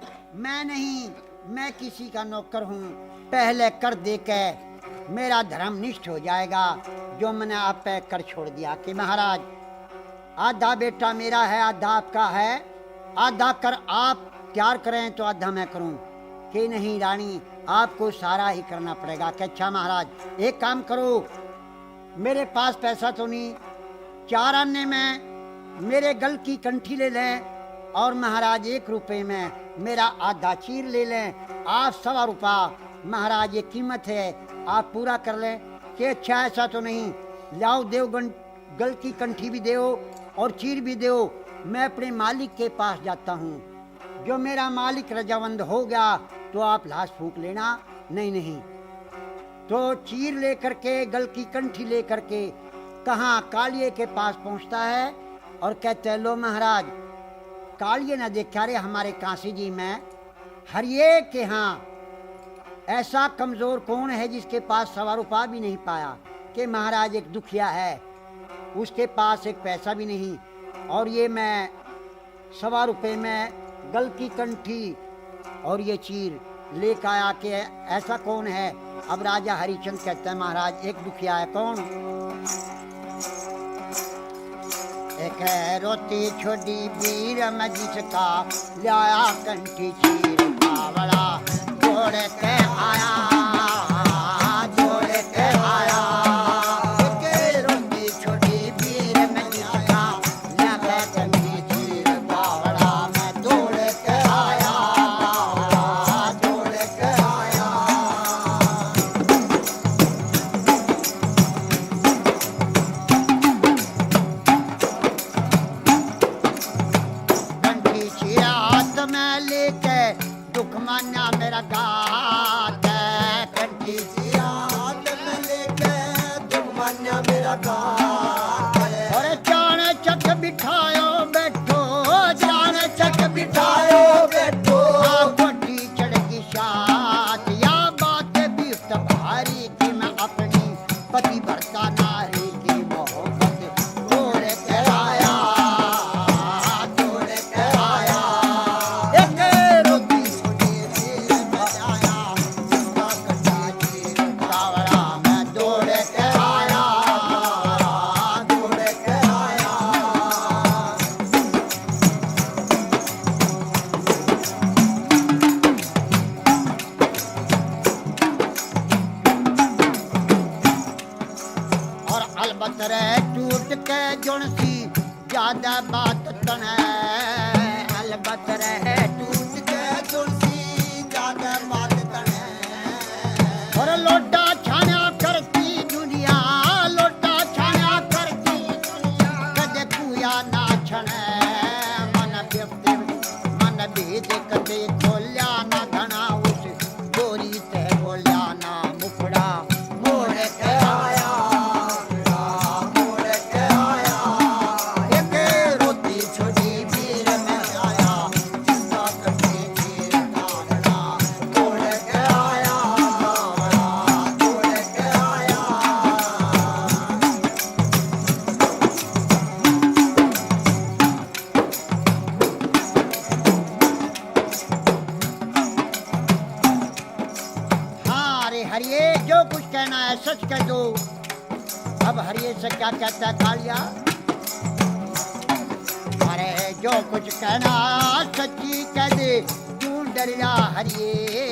मैं नहीं, मैं किसी का नौकर हूँ। पहले कर दे के मेरा धर्म निष्ठ हो जाएगा, जो मैंने आप पे कर छोड़ दिया कि महाराज आधा बेटा मेरा है, आधा आपका है, आधा कर आप तैयार करें तो आधा मैं करूं। कि नहीं रानी, आपको सारा ही करना पड़ेगा। कि अच्छा महाराज एक काम करो, मेरे पास पैसा तो नहीं, 4 आने में मेरे गल की कंठी ले लें और महाराज 1 रुपए में मेरा आधा चीर ले लें। आप 1.25 रुपया महाराज ये कीमत है, आप पूरा कर लें। कि अच्छा ऐसा तो नहीं, लाओ देव गल की कंठी भी दो और चीर भी दो। मैं अपने मालिक के पास जाता हूँ, जो मेरा मालिक रजावंद हो गया तो आप लाश फूंक लेना। नहीं नहीं, तो चीर लेकर के गल की कंठी लेकर के कहाँ कालिए के पास पहुँचता है और कहते हैं लो महाराज, कालिए ने देखा रे हमारे काशी जी में हरिये के यहाँ ऐसा कमजोर कौन है जिसके पास 1.25 रुपया भी नहीं पाया। कि महाराज एक दुखिया है, उसके पास एक पैसा भी नहीं, और ये मैं 1.25 रुपये में गल की कंठी और ये चीर लेकर आया। कि ऐसा कौन है। अब राजा हरिचंद कहते हैं महाराज एक दुखिया है। कौन? एक है रोटी छोड़ी वीर में जिसका लाया कंठी चीर बावड़ा जोड़ के आया, जोड़ के आया। एक है रोटी छोड़ी वीर में जिसका लाया कंठी चीर बावड़ा मैं जोड़ के आया, जोड़ के आया। कंठी चीरा हाथ में लेके दुख मान्या मेरा गात है। कंठी चीरा हाथ में लेके दुख मान्या मेरा गात है। और जान चक बिठायो बैठो, जान चक बिठायो बैठो। कोठी चढ़गी शात या बात भी भारी कि मैं अपनी पति भरता नारी की मोहब्बत तोड़ के आया, तोड़ के आया। एक रोटी छोड़ी वीर में आया, जिसका कटा चीर बावड़ा मैं दौड़ के आया, दौड़ के आया। और अलबत रे टूट के जुणसी ज्यादा बात तने, अलबत रे टूट के जुणसी ज्यादा बात तने। और लोटा छाना करती दुनिया, लोटा छाना करती दुनिया। कदे कुया ना छने मन व्यक्ति मन भेद कदे खोल्या ना घना उस गोरी ते बोल्या ना मुखड़ा मोड़ के आया, मोड़ के आया। एक रोटी छोड़ी वीर में आया, जिसका कटी चीर बावड़ा मोड़ के आया, मोड़ के आया। हाँ अरे हरिये जो कुछ कहना है सच कह दो। अब हरिये से क्या कहता है कालिया? अरे जो कुछ कहना सच्ची कह दे, क्यों डरिया हरिये।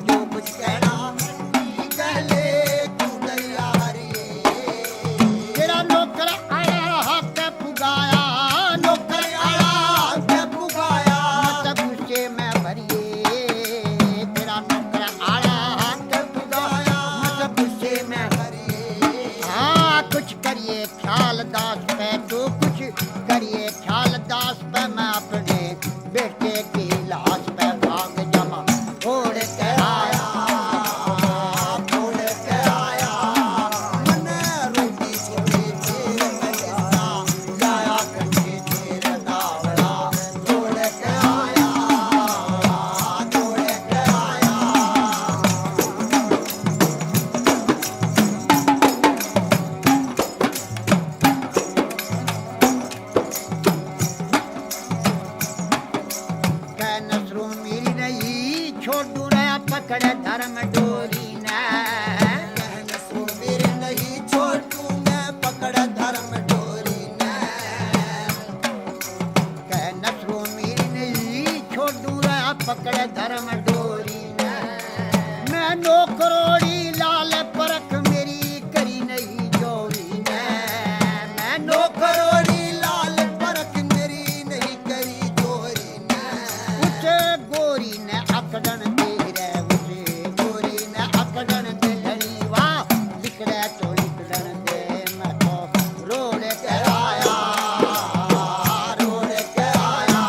जो कुछ कहना सच्ची कह ले, क्यों डरिया हरिये। तेरा नौकर आया हाथ पुगाया, नौकर आया हाथ पुगाया। मत गुस्से में भरिए, तेरा नौकर आया हाथ पुगाया। मत गुस्से में भरिए। हाँ कुछ करिए ख्याल दास पे, तो कुछ करिए ख्याल दास पे। मैं अपने बेटे की लाश पे भाग जमा छोड़ पकड़े धर्म डोरी ने कहन सो मेरे नहीं छोटू मैं पकड़ धर्म डोरी ने कह नसरो मेरी नहीं छोड़ू रे पकड़े धर्म डोरी ने मैं नौकरोड़ी लाल परख मेरी करी नहीं जोरी ने मैं नौकरोड़ी लाल परख मेरी नहीं करी चोरी ने उसे गोरी ने अकड़न दे रे उसे गोरी ने अकड़न दे धनी वाह लिखड़े तो लिखड़न दे मैं तो रोड के आया रोड के आया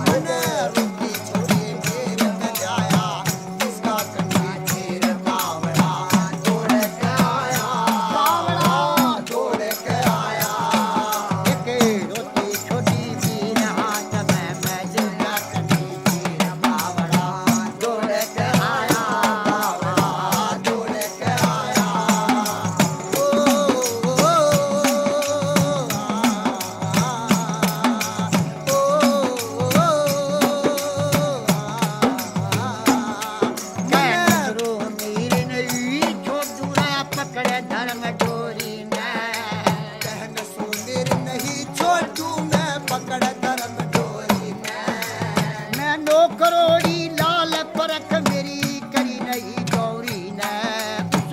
मैंने रुकी छोड़ी मेरे में जाया जिसका कंठी चीर बावड़ा दौड़ के आया बावड़ा दौड़ के आया एक रोटी छोटी भी नहा जब मैं जिंदा कभी जीर बावड़ा दौड़ के आया बावड़ा दौड़ के आया कैसरो मीर नहीं छोड़ू रे पकड़े धर्म डोरी ने कहन सो मेरे नहीं छोटू मैं पकड़ धर्म डोरी में मैं नौकरोड़ी लाल परख मेरी करी नहीं गौरी ने उस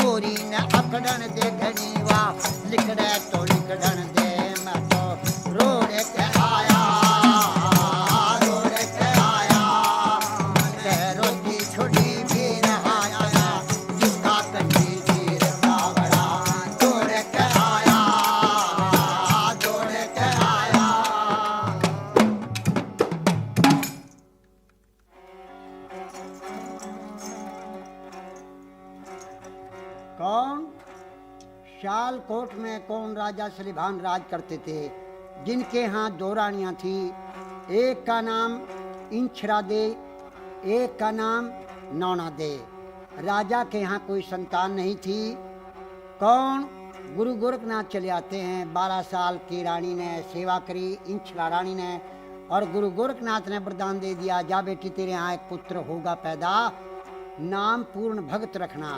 गोरी ने अकड़न दे घनी वाह लिखड़े तो लिखड़न दे मैं तो रोड के आया दौड़ के आया कह रोटी छोटी भी नहाया जिसका कंठी चीर बावड़ा दौड़ के आया दौड़ के आया कौन शालकोट में कौन राजा सलीभान राज करते थे जिनके यहाँ दो रानियां थी एक का नाम इंछरा दे एक का नाम नौना दे राजा के यहाँ कोई संतान नहीं थी कौन गुरु गोरखनाथ चले आते हैं 12 साल की रानी ने सेवा करी इंछरा रानी ने और गुरु गोरखनाथ ने वरदान दे दिया जा बेटी तेरे यहाँ एक पुत्र होगा पैदा नाम पूर्ण भक्त रखना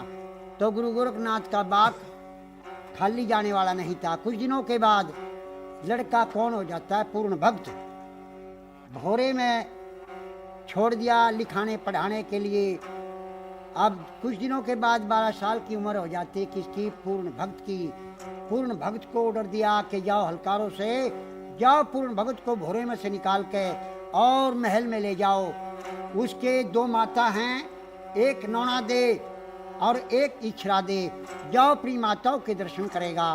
तो गुरु गोरखनाथ का बाप खाली जाने वाला नहीं था कुछ दिनों के बाद लड़का कौन हो जाता है पूर्ण भक्त भोरे में छोड़ दिया लिखाने पढ़ाने के लिए अब कुछ दिनों के बाद 12 साल की उम्र हो जाती है किसकी पूर्ण भक्त की पूर्ण भक्त को ऑर्डर दिया कि जाओ हलकारों से जाओ पूर्ण भक्त को भोरे में से निकाल के और महल में ले जाओ उसके दो माता हैं एक नौना दे और एक इछरा दे जाओ अपनी माताओं के दर्शन करेगा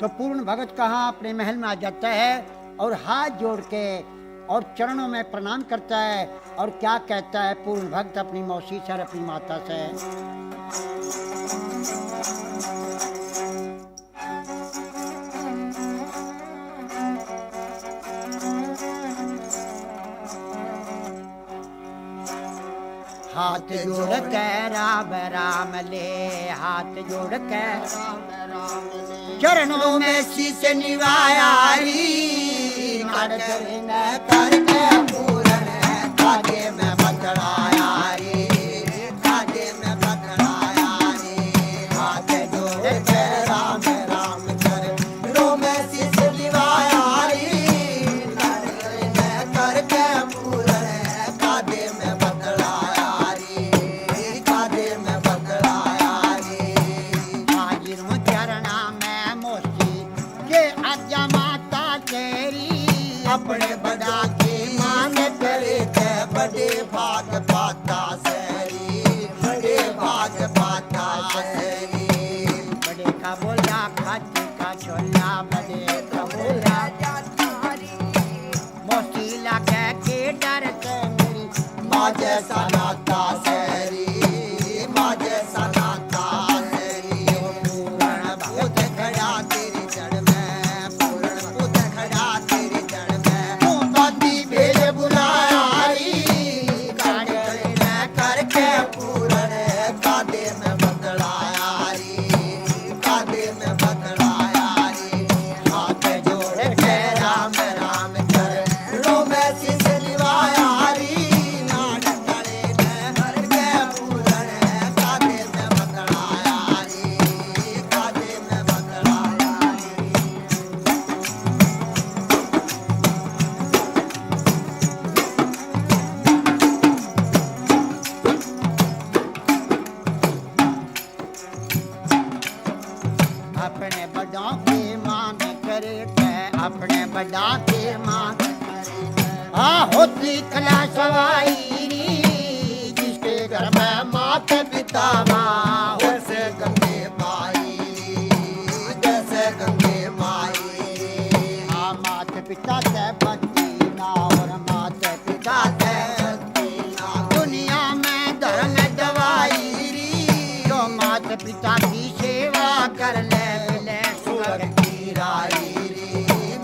तो पूर्ण भगत कहाँ अपने महल में आ जाता है और हाथ जोड़ के और चरणों में प्रणाम करता है और क्या कहता है पूर्ण भक्त अपनी मौसी से और अपनी माता से हाथ जोड़ के राम राम ले हाथ जोड़ के चरणों में शीश निवाया री न करके पूरन कागे में बतलाया रे कागे में बतलाया रे हाथ जोड़ के राम राम कर रो में शीश निवाया रे न करके पूरन कागे में बतलाया रे कागे में बतलाया रे हाजिर हूँ चरणा में मोसी के आज्ञा माता तेरी अपने बड़ा के मान करे ते बड़े भाग पाता सरी बड़े भाग पाता सरी बड़े का बोला खाती का छोला बड़े का बोला मोसी लगे के डर से मेरी माँ जैसा नाता सरी माँ जैसा नाता सरी पूर्ण भूत खड़ा तेरी जड़ में पूर्ण भूत खड़ा तेरी जड़ में तू बाती भेज बुलाया री काटे न करके पूर्ण कादे में बदलाया री कादे में बदलाया री हाथ जोड़ के राम राम कर रो में शीश निवाया री नाट करे न बड़ा के माँ होती कला सवाई जिसके घर में माता पिता माँ जैसे गंगे माई जैसे गंगे माई माता पिता से बच्ची ना और माता पिता से दुनिया में धर्म दवाई जो माता पिता की सेवा कर ले मिले सुरग की राई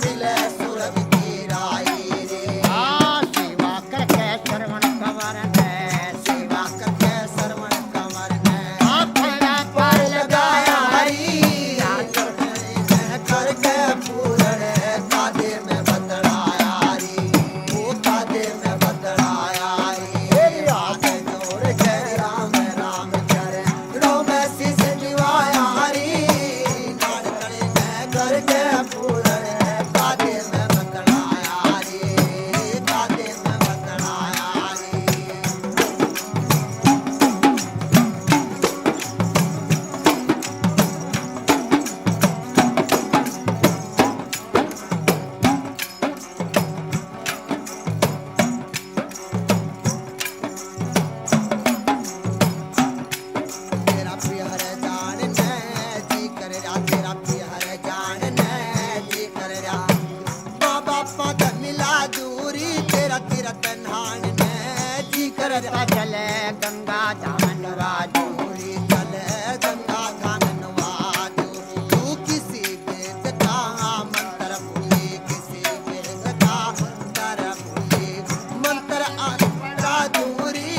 मिले सुरग की राई सेवा करके श्रवण कंवर है सेवा करके श्रवण कंवर ने पहला पार लगाया करके पूरण कादे में बदलाया री वो कादे में बदलाया री हाथ जोड़ के राम राम करे रोम शीस निवाया री नाड़ करे में करके पूरण कादे में बदलाया री कादे में बदलाया री तेरा प्यार जान ने जी कर रहा तेरा प्यार जान ने जी कर रहा बाबा पद मिला दूरी तेरा तेरा तन्हान ने जी कर रहा चले गंगा धामन राजू दूरी चले गंगा धामन वाजू तू किसी वेद का मंत्र भूली किसी वेद का मंत्र भूली मंत्र आत्मा दूरी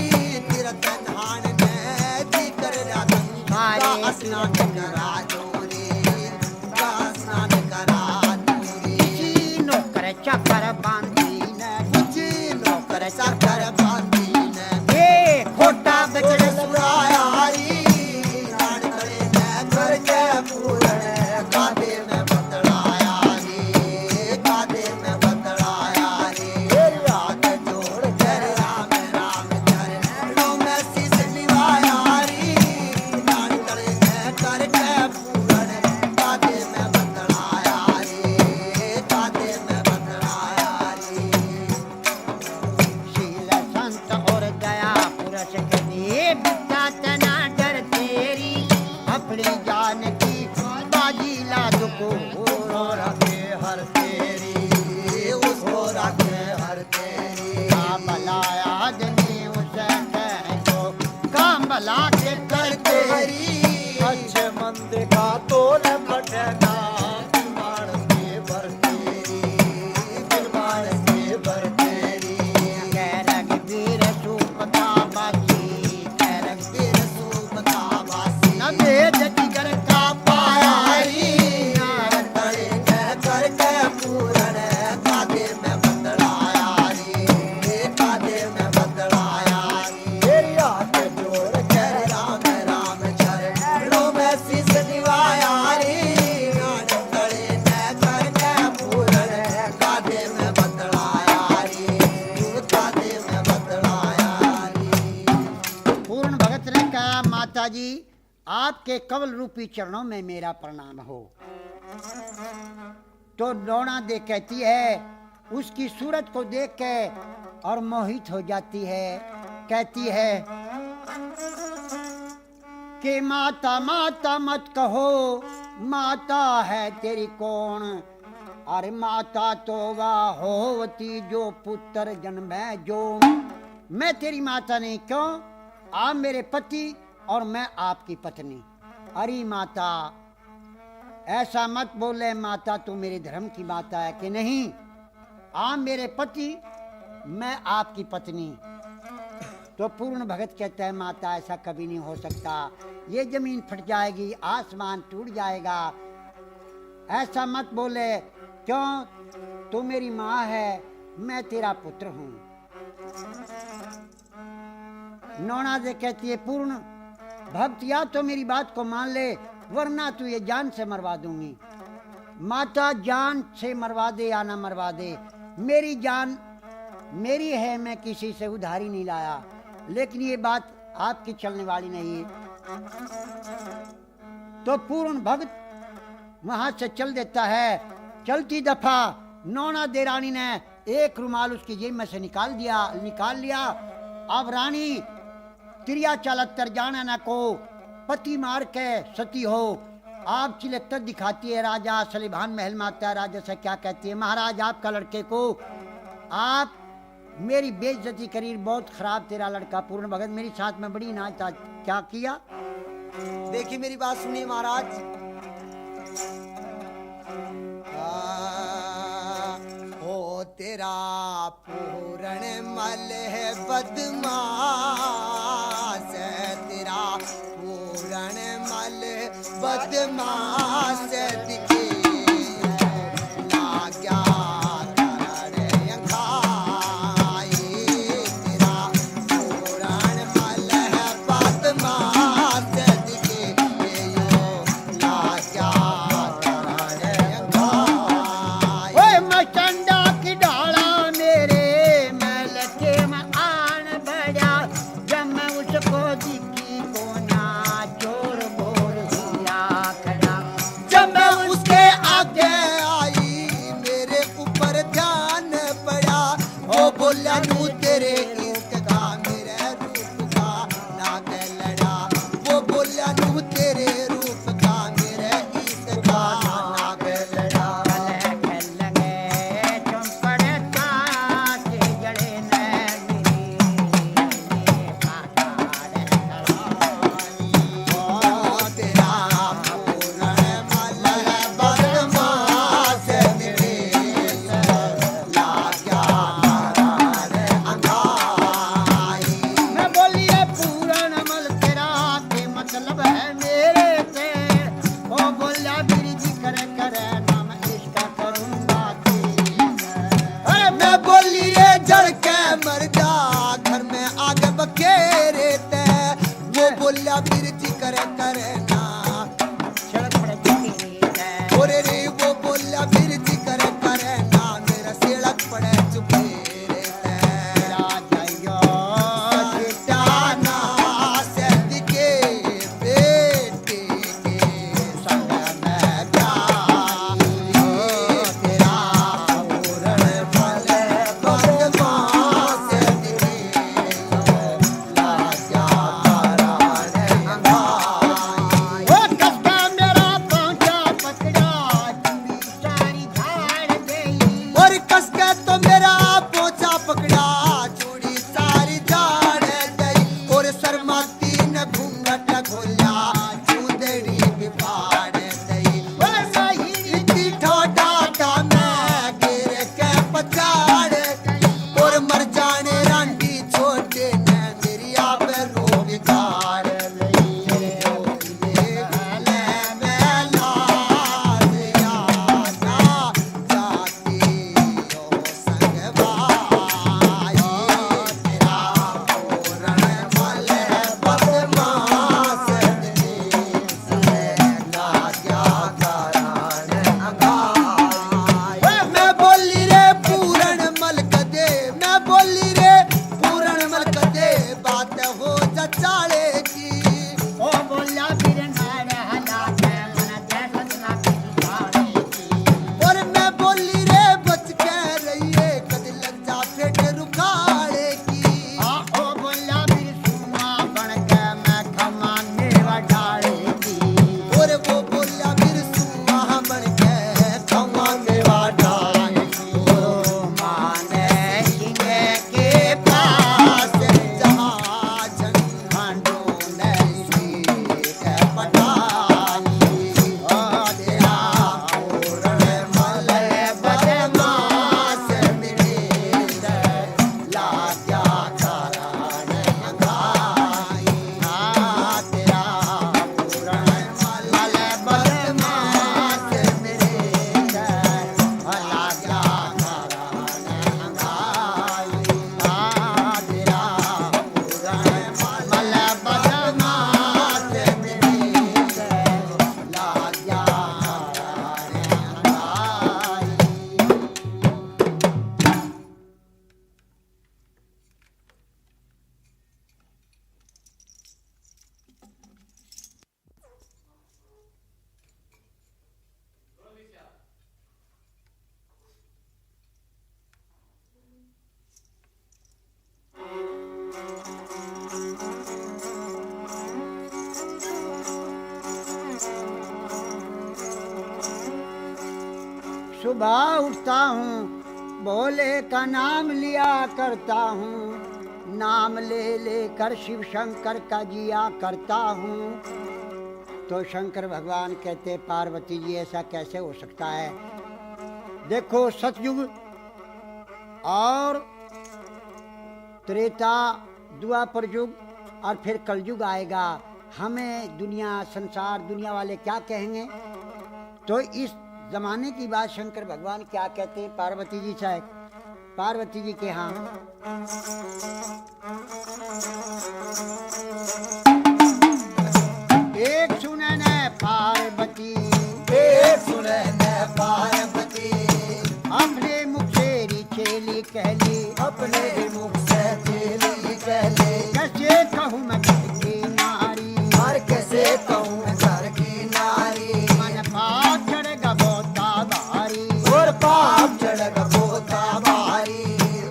तेरा तन्हान ने जी कर रहा गंगा स्नान करा दूरी गंगा स्नान करा दूरी नौकर चक्कर बांधी ने मुझे नौकर चाकर बांधी ने ये खोटा बचड़े लगाया हरी नाड़ करे में करके पूरण कादे में बदलाया रे कादे में बदलाया रे हाथ जोड़ कर राम राम चरणों में शीस निवाया रे नाड़ करे में करके पूरण कादे में बदलाया रे कादे में बदलाया रे शील संत और दया पुरुष के लिए बिता तना डर तेरी अपनी जान की बाजी लाद को और रखे हर तेरी उसको रखे हर तेरी काम भला आदमी उसे कह दो काम भला के कर तेरी अच्छे मंद का तोल फटना मानस के भर तेरी दिल मानस के भर तेरी कैरग वीर सूपता बाजी कैरग फिर सूपता वासी न भेद जिगर का पाया हरी नार करे करके पूरण कादे में बदलाया रे कादे में बदलाया रे तेरी हाथ जोड़ कर राम राम चरणों में शीस निवाया रे नाड़ करे न करके पूरण कादे में बदलाया रे कादे में बदलाया रे पूर्ण भगत ने कहा माता जी आपके कवल रूपी चरणों में मेरा प्रणाम हो। तो डोना दे कहती है उसकी सूरत को देख के और मोहित हो जाती है, कहती है कि माता माता मत कहो माता है तेरी कौन, अरे माता तो वह होवती जो पुत्र जन्मे जो। मैं तेरी माता नहीं, क्यों? आप मेरे पति और मैं आपकी पत्नी। अरे माता ऐसा मत बोले, माता तू मेरे धर्म की माता है कि नहीं? आप मेरे पति, मैं आपकी पत्नी। तो पूर्ण भगत कहता है माता ऐसा कभी नहीं हो सकता, ये जमीन फट जाएगी, आसमान टूट जाएगा, ऐसा मत बोले। क्यों? तू मेरी माँ है, मैं तेरा पुत्र हूँ। नौना दे कहती है पूर्ण भक्त या तो मेरी बात को मान ले, वरना तू ये जान से मरवा दूंगी। माता जान से मरवा दे या ना मरवा दे, मेरी जान मेरी है, मैं किसी से उधारी नहीं लाया। लेकिन ये बात आपकी चलने वाली नहीं है। तो पूर्ण भक्त वहां से चल देता है। चलती दफा नौना दे रानी ने एक रुमाल उसकी जेब में से निकाल लिया। अब रानी तिरिया चलत्तर जाना न को पति मार के सती हो। आप चिलत्तर दिखाती है। राजा सलीभान महल में आता है। राजा से क्या कहती है, महाराज आपका लड़के को आप मेरी बेइज्जती करी, बहुत खराब तेरा लड़का पूर्ण भगत मेरी साथ में बड़ी नाच था, क्या किया। देखिए मेरी बात सुनिए महाराज। ओ तेरा पूर्ण मल है बदमाश, तेरा पूर्ण मल बदमाश दिखे लाग्या करण अंगाई, तेरा पूर्ण मल है बदमाश दिखे यो लाग्या करण अंगाई। ओए मचंडा की डाला मेरे महल के में आन बढ़ा, जब मैं उसको दिखी को ना चोर बोल दिया खड़ा। सुबह उठता हूँ भोले का नाम लिया करता हूँ, नाम ले लेकर शिव शंकर का जिया करता हूँ। तो शंकर भगवान कहते पार्वती जी ऐसा कैसे हो सकता है? देखो सतयुग और त्रेता द्वापर युग और फिर कलयुग आएगा, हमें दुनिया संसार दुनिया वाले क्या कहेंगे? तो इस जमाने की बात शंकर भगवान क्या कहते हैं पार्वती जी से? पार्वती जी के यहाँ एक सुने न पार्वती, एक सुने न पार्वती, अपने मुख से रिचेली कहली, अपने ही मुख से चेली कहले, कैसे कहूँ मैं घर की नारी, और कैसे कहूँ घर की नारी, मन पाप चढ़ेगा बोता भारी, और पाप चढ़ग बोता भारी,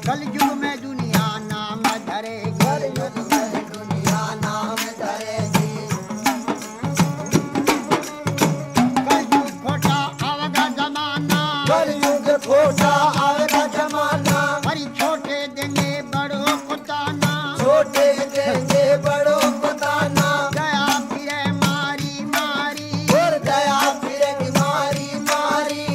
कलयुग में दुनिया नाम धरेगी, कलयुग में दुनिया नाम धरेगी, कलयुग खोटा आवेगा जमाना, कलयुग खोटा आवेगा जमाना, हरी छोटे देंगे बड़ों को ताना, छोटे देंगे बड़ों को ताना, दया फिरे मारी मारी, और दया फिरेगी मारी मारी,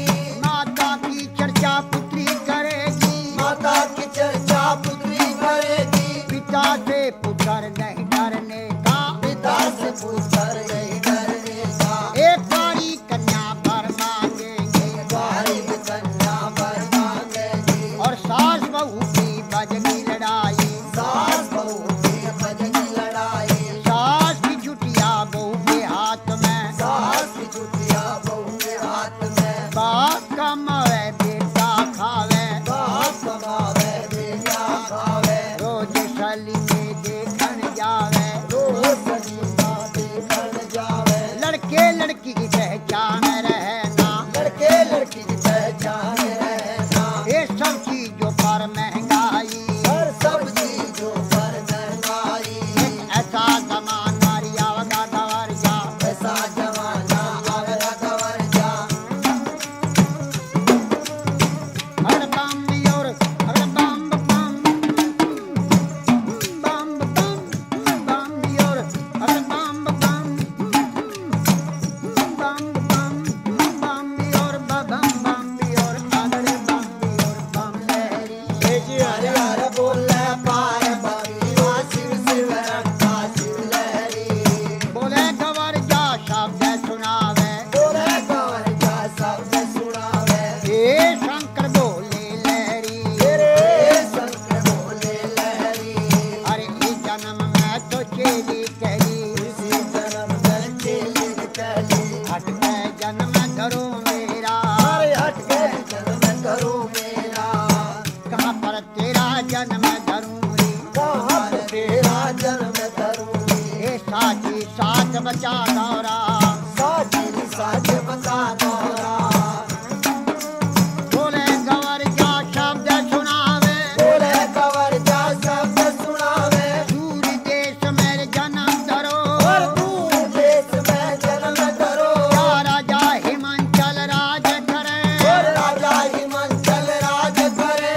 माता की चर्चा पुत्री करेगी, माता की चर्चा पुत्री करेगी, पिता से पुत्र नहीं डरने का, पिता से पुत्र नहीं डरने का, एक बारी कन्या वर मांगेंगे, बारी कन्या वर मांगेगी, और सास बहू की बजगी लड़ाई, सास बहू की बजगी लड़ाई, सास की चुटिया बहू के हाथ में, सास की चुटिया बहू के हाथ में, बाप कमावे बेटा खावे, बाप कमावे बेटा खावे, रोज सली में देखन जावे, रोज सलीमा देखन जावे, लड़के लड़की की पहचान रहना, लड़के लड़की की पहचान रहना, ये सब चीजों पर महंगाई, हर सब चीजों पर महंगाई, ऐसा जमाना रियावगा गवर जा, ऐसा जमाना आवेगा गवर जा, हर बम और हर बम बम बम बम बम और हर बम बम बम बम बम और बम बम और अगले बम और बम लहरी, जी हरे हरे बोले पार्वती वा शिव शिव रखा शिव लहरी, बोले गवर जा शब्द सुनावे, बोले गवर जा शब्द सुनावे, हे शंकर बोले लहरी, तेरे शंकर बोले लहरी, अरे इस जन्म में तो चेली कहली, इसी जन्म में चेली कहली, हट के जन्म धरो मेरा, अरे हट के जन्म करो मेरा, कहाँ पर तेरा जन्म धरूं रे, कहाँ पर तेरा जन्म करूँगी, हे साथी साथ बचा दौरा, साथी साथ बता दोरा, बोले गवर जा शब्द सुनावे, बोले गवर जा शब्द सुनावे, सूर्य देश मेरे जन्म धरो, और दूर देश में जन्म करो, या राजा हिमांचल राज करे, और राजा हिमांचल राज करे,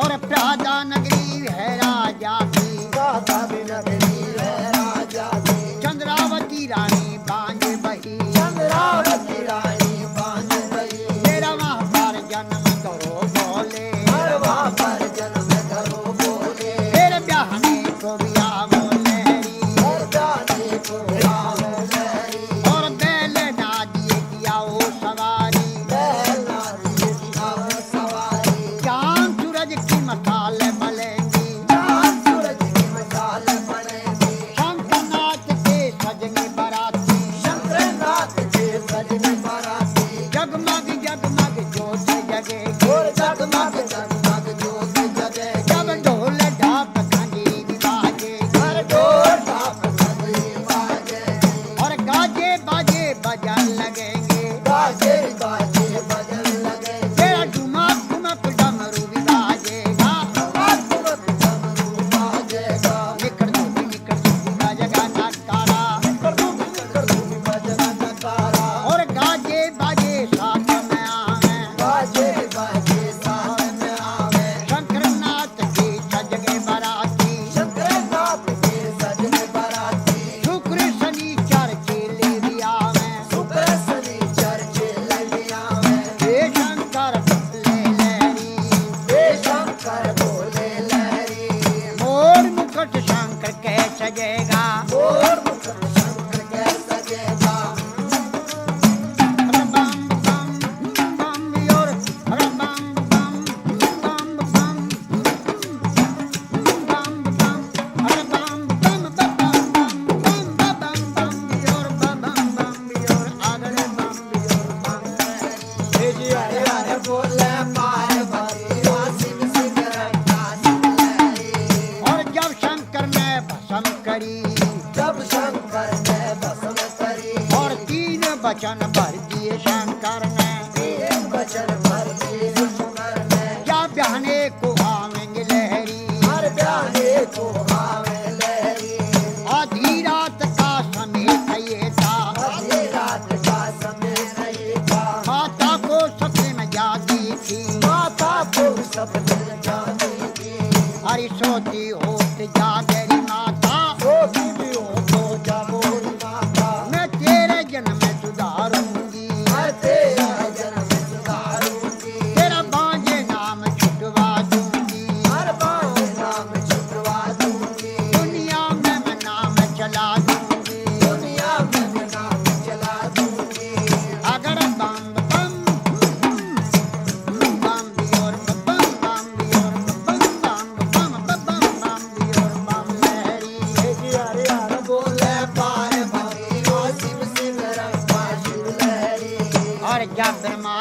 और प्रादा नगरी है राजा की, राजा भी नगरी है राजा की, चंद्रावती रानी जब शंकर ने भस्म करी और 3 वचन भर दिए शंकर ने, तीन वचन भर दिए शंकर ने क्या बहने को आवेंगे लहरी, हर प्यारे को आवे लहरी आधी रात का समय ये था, आधी रात का समय नहीं था माता को सपने में जाती थी, माता को सपने जाती थी अरे सोती होत जागरी माता, सोती भी हो तो जागोरी माता मैं तेरे जन्म में सुधारूंगी, मैं तेरा जन्म सुधारूंगी तेरा बांझे नाम छुटवा दूंगी, हर बार नाम छुटवा दूंगी दुनिया में मैं नाम चला दूंगी, दुनिया में मैं नाम चला दूंगी अगर बम बम बम भी और बम बम भी और बम बम बम बम बम भी और बम लहरी, अरे यार बोले पार्वती ओ शिव शिव रंगा शिव लहरी और जब ब्रह्मा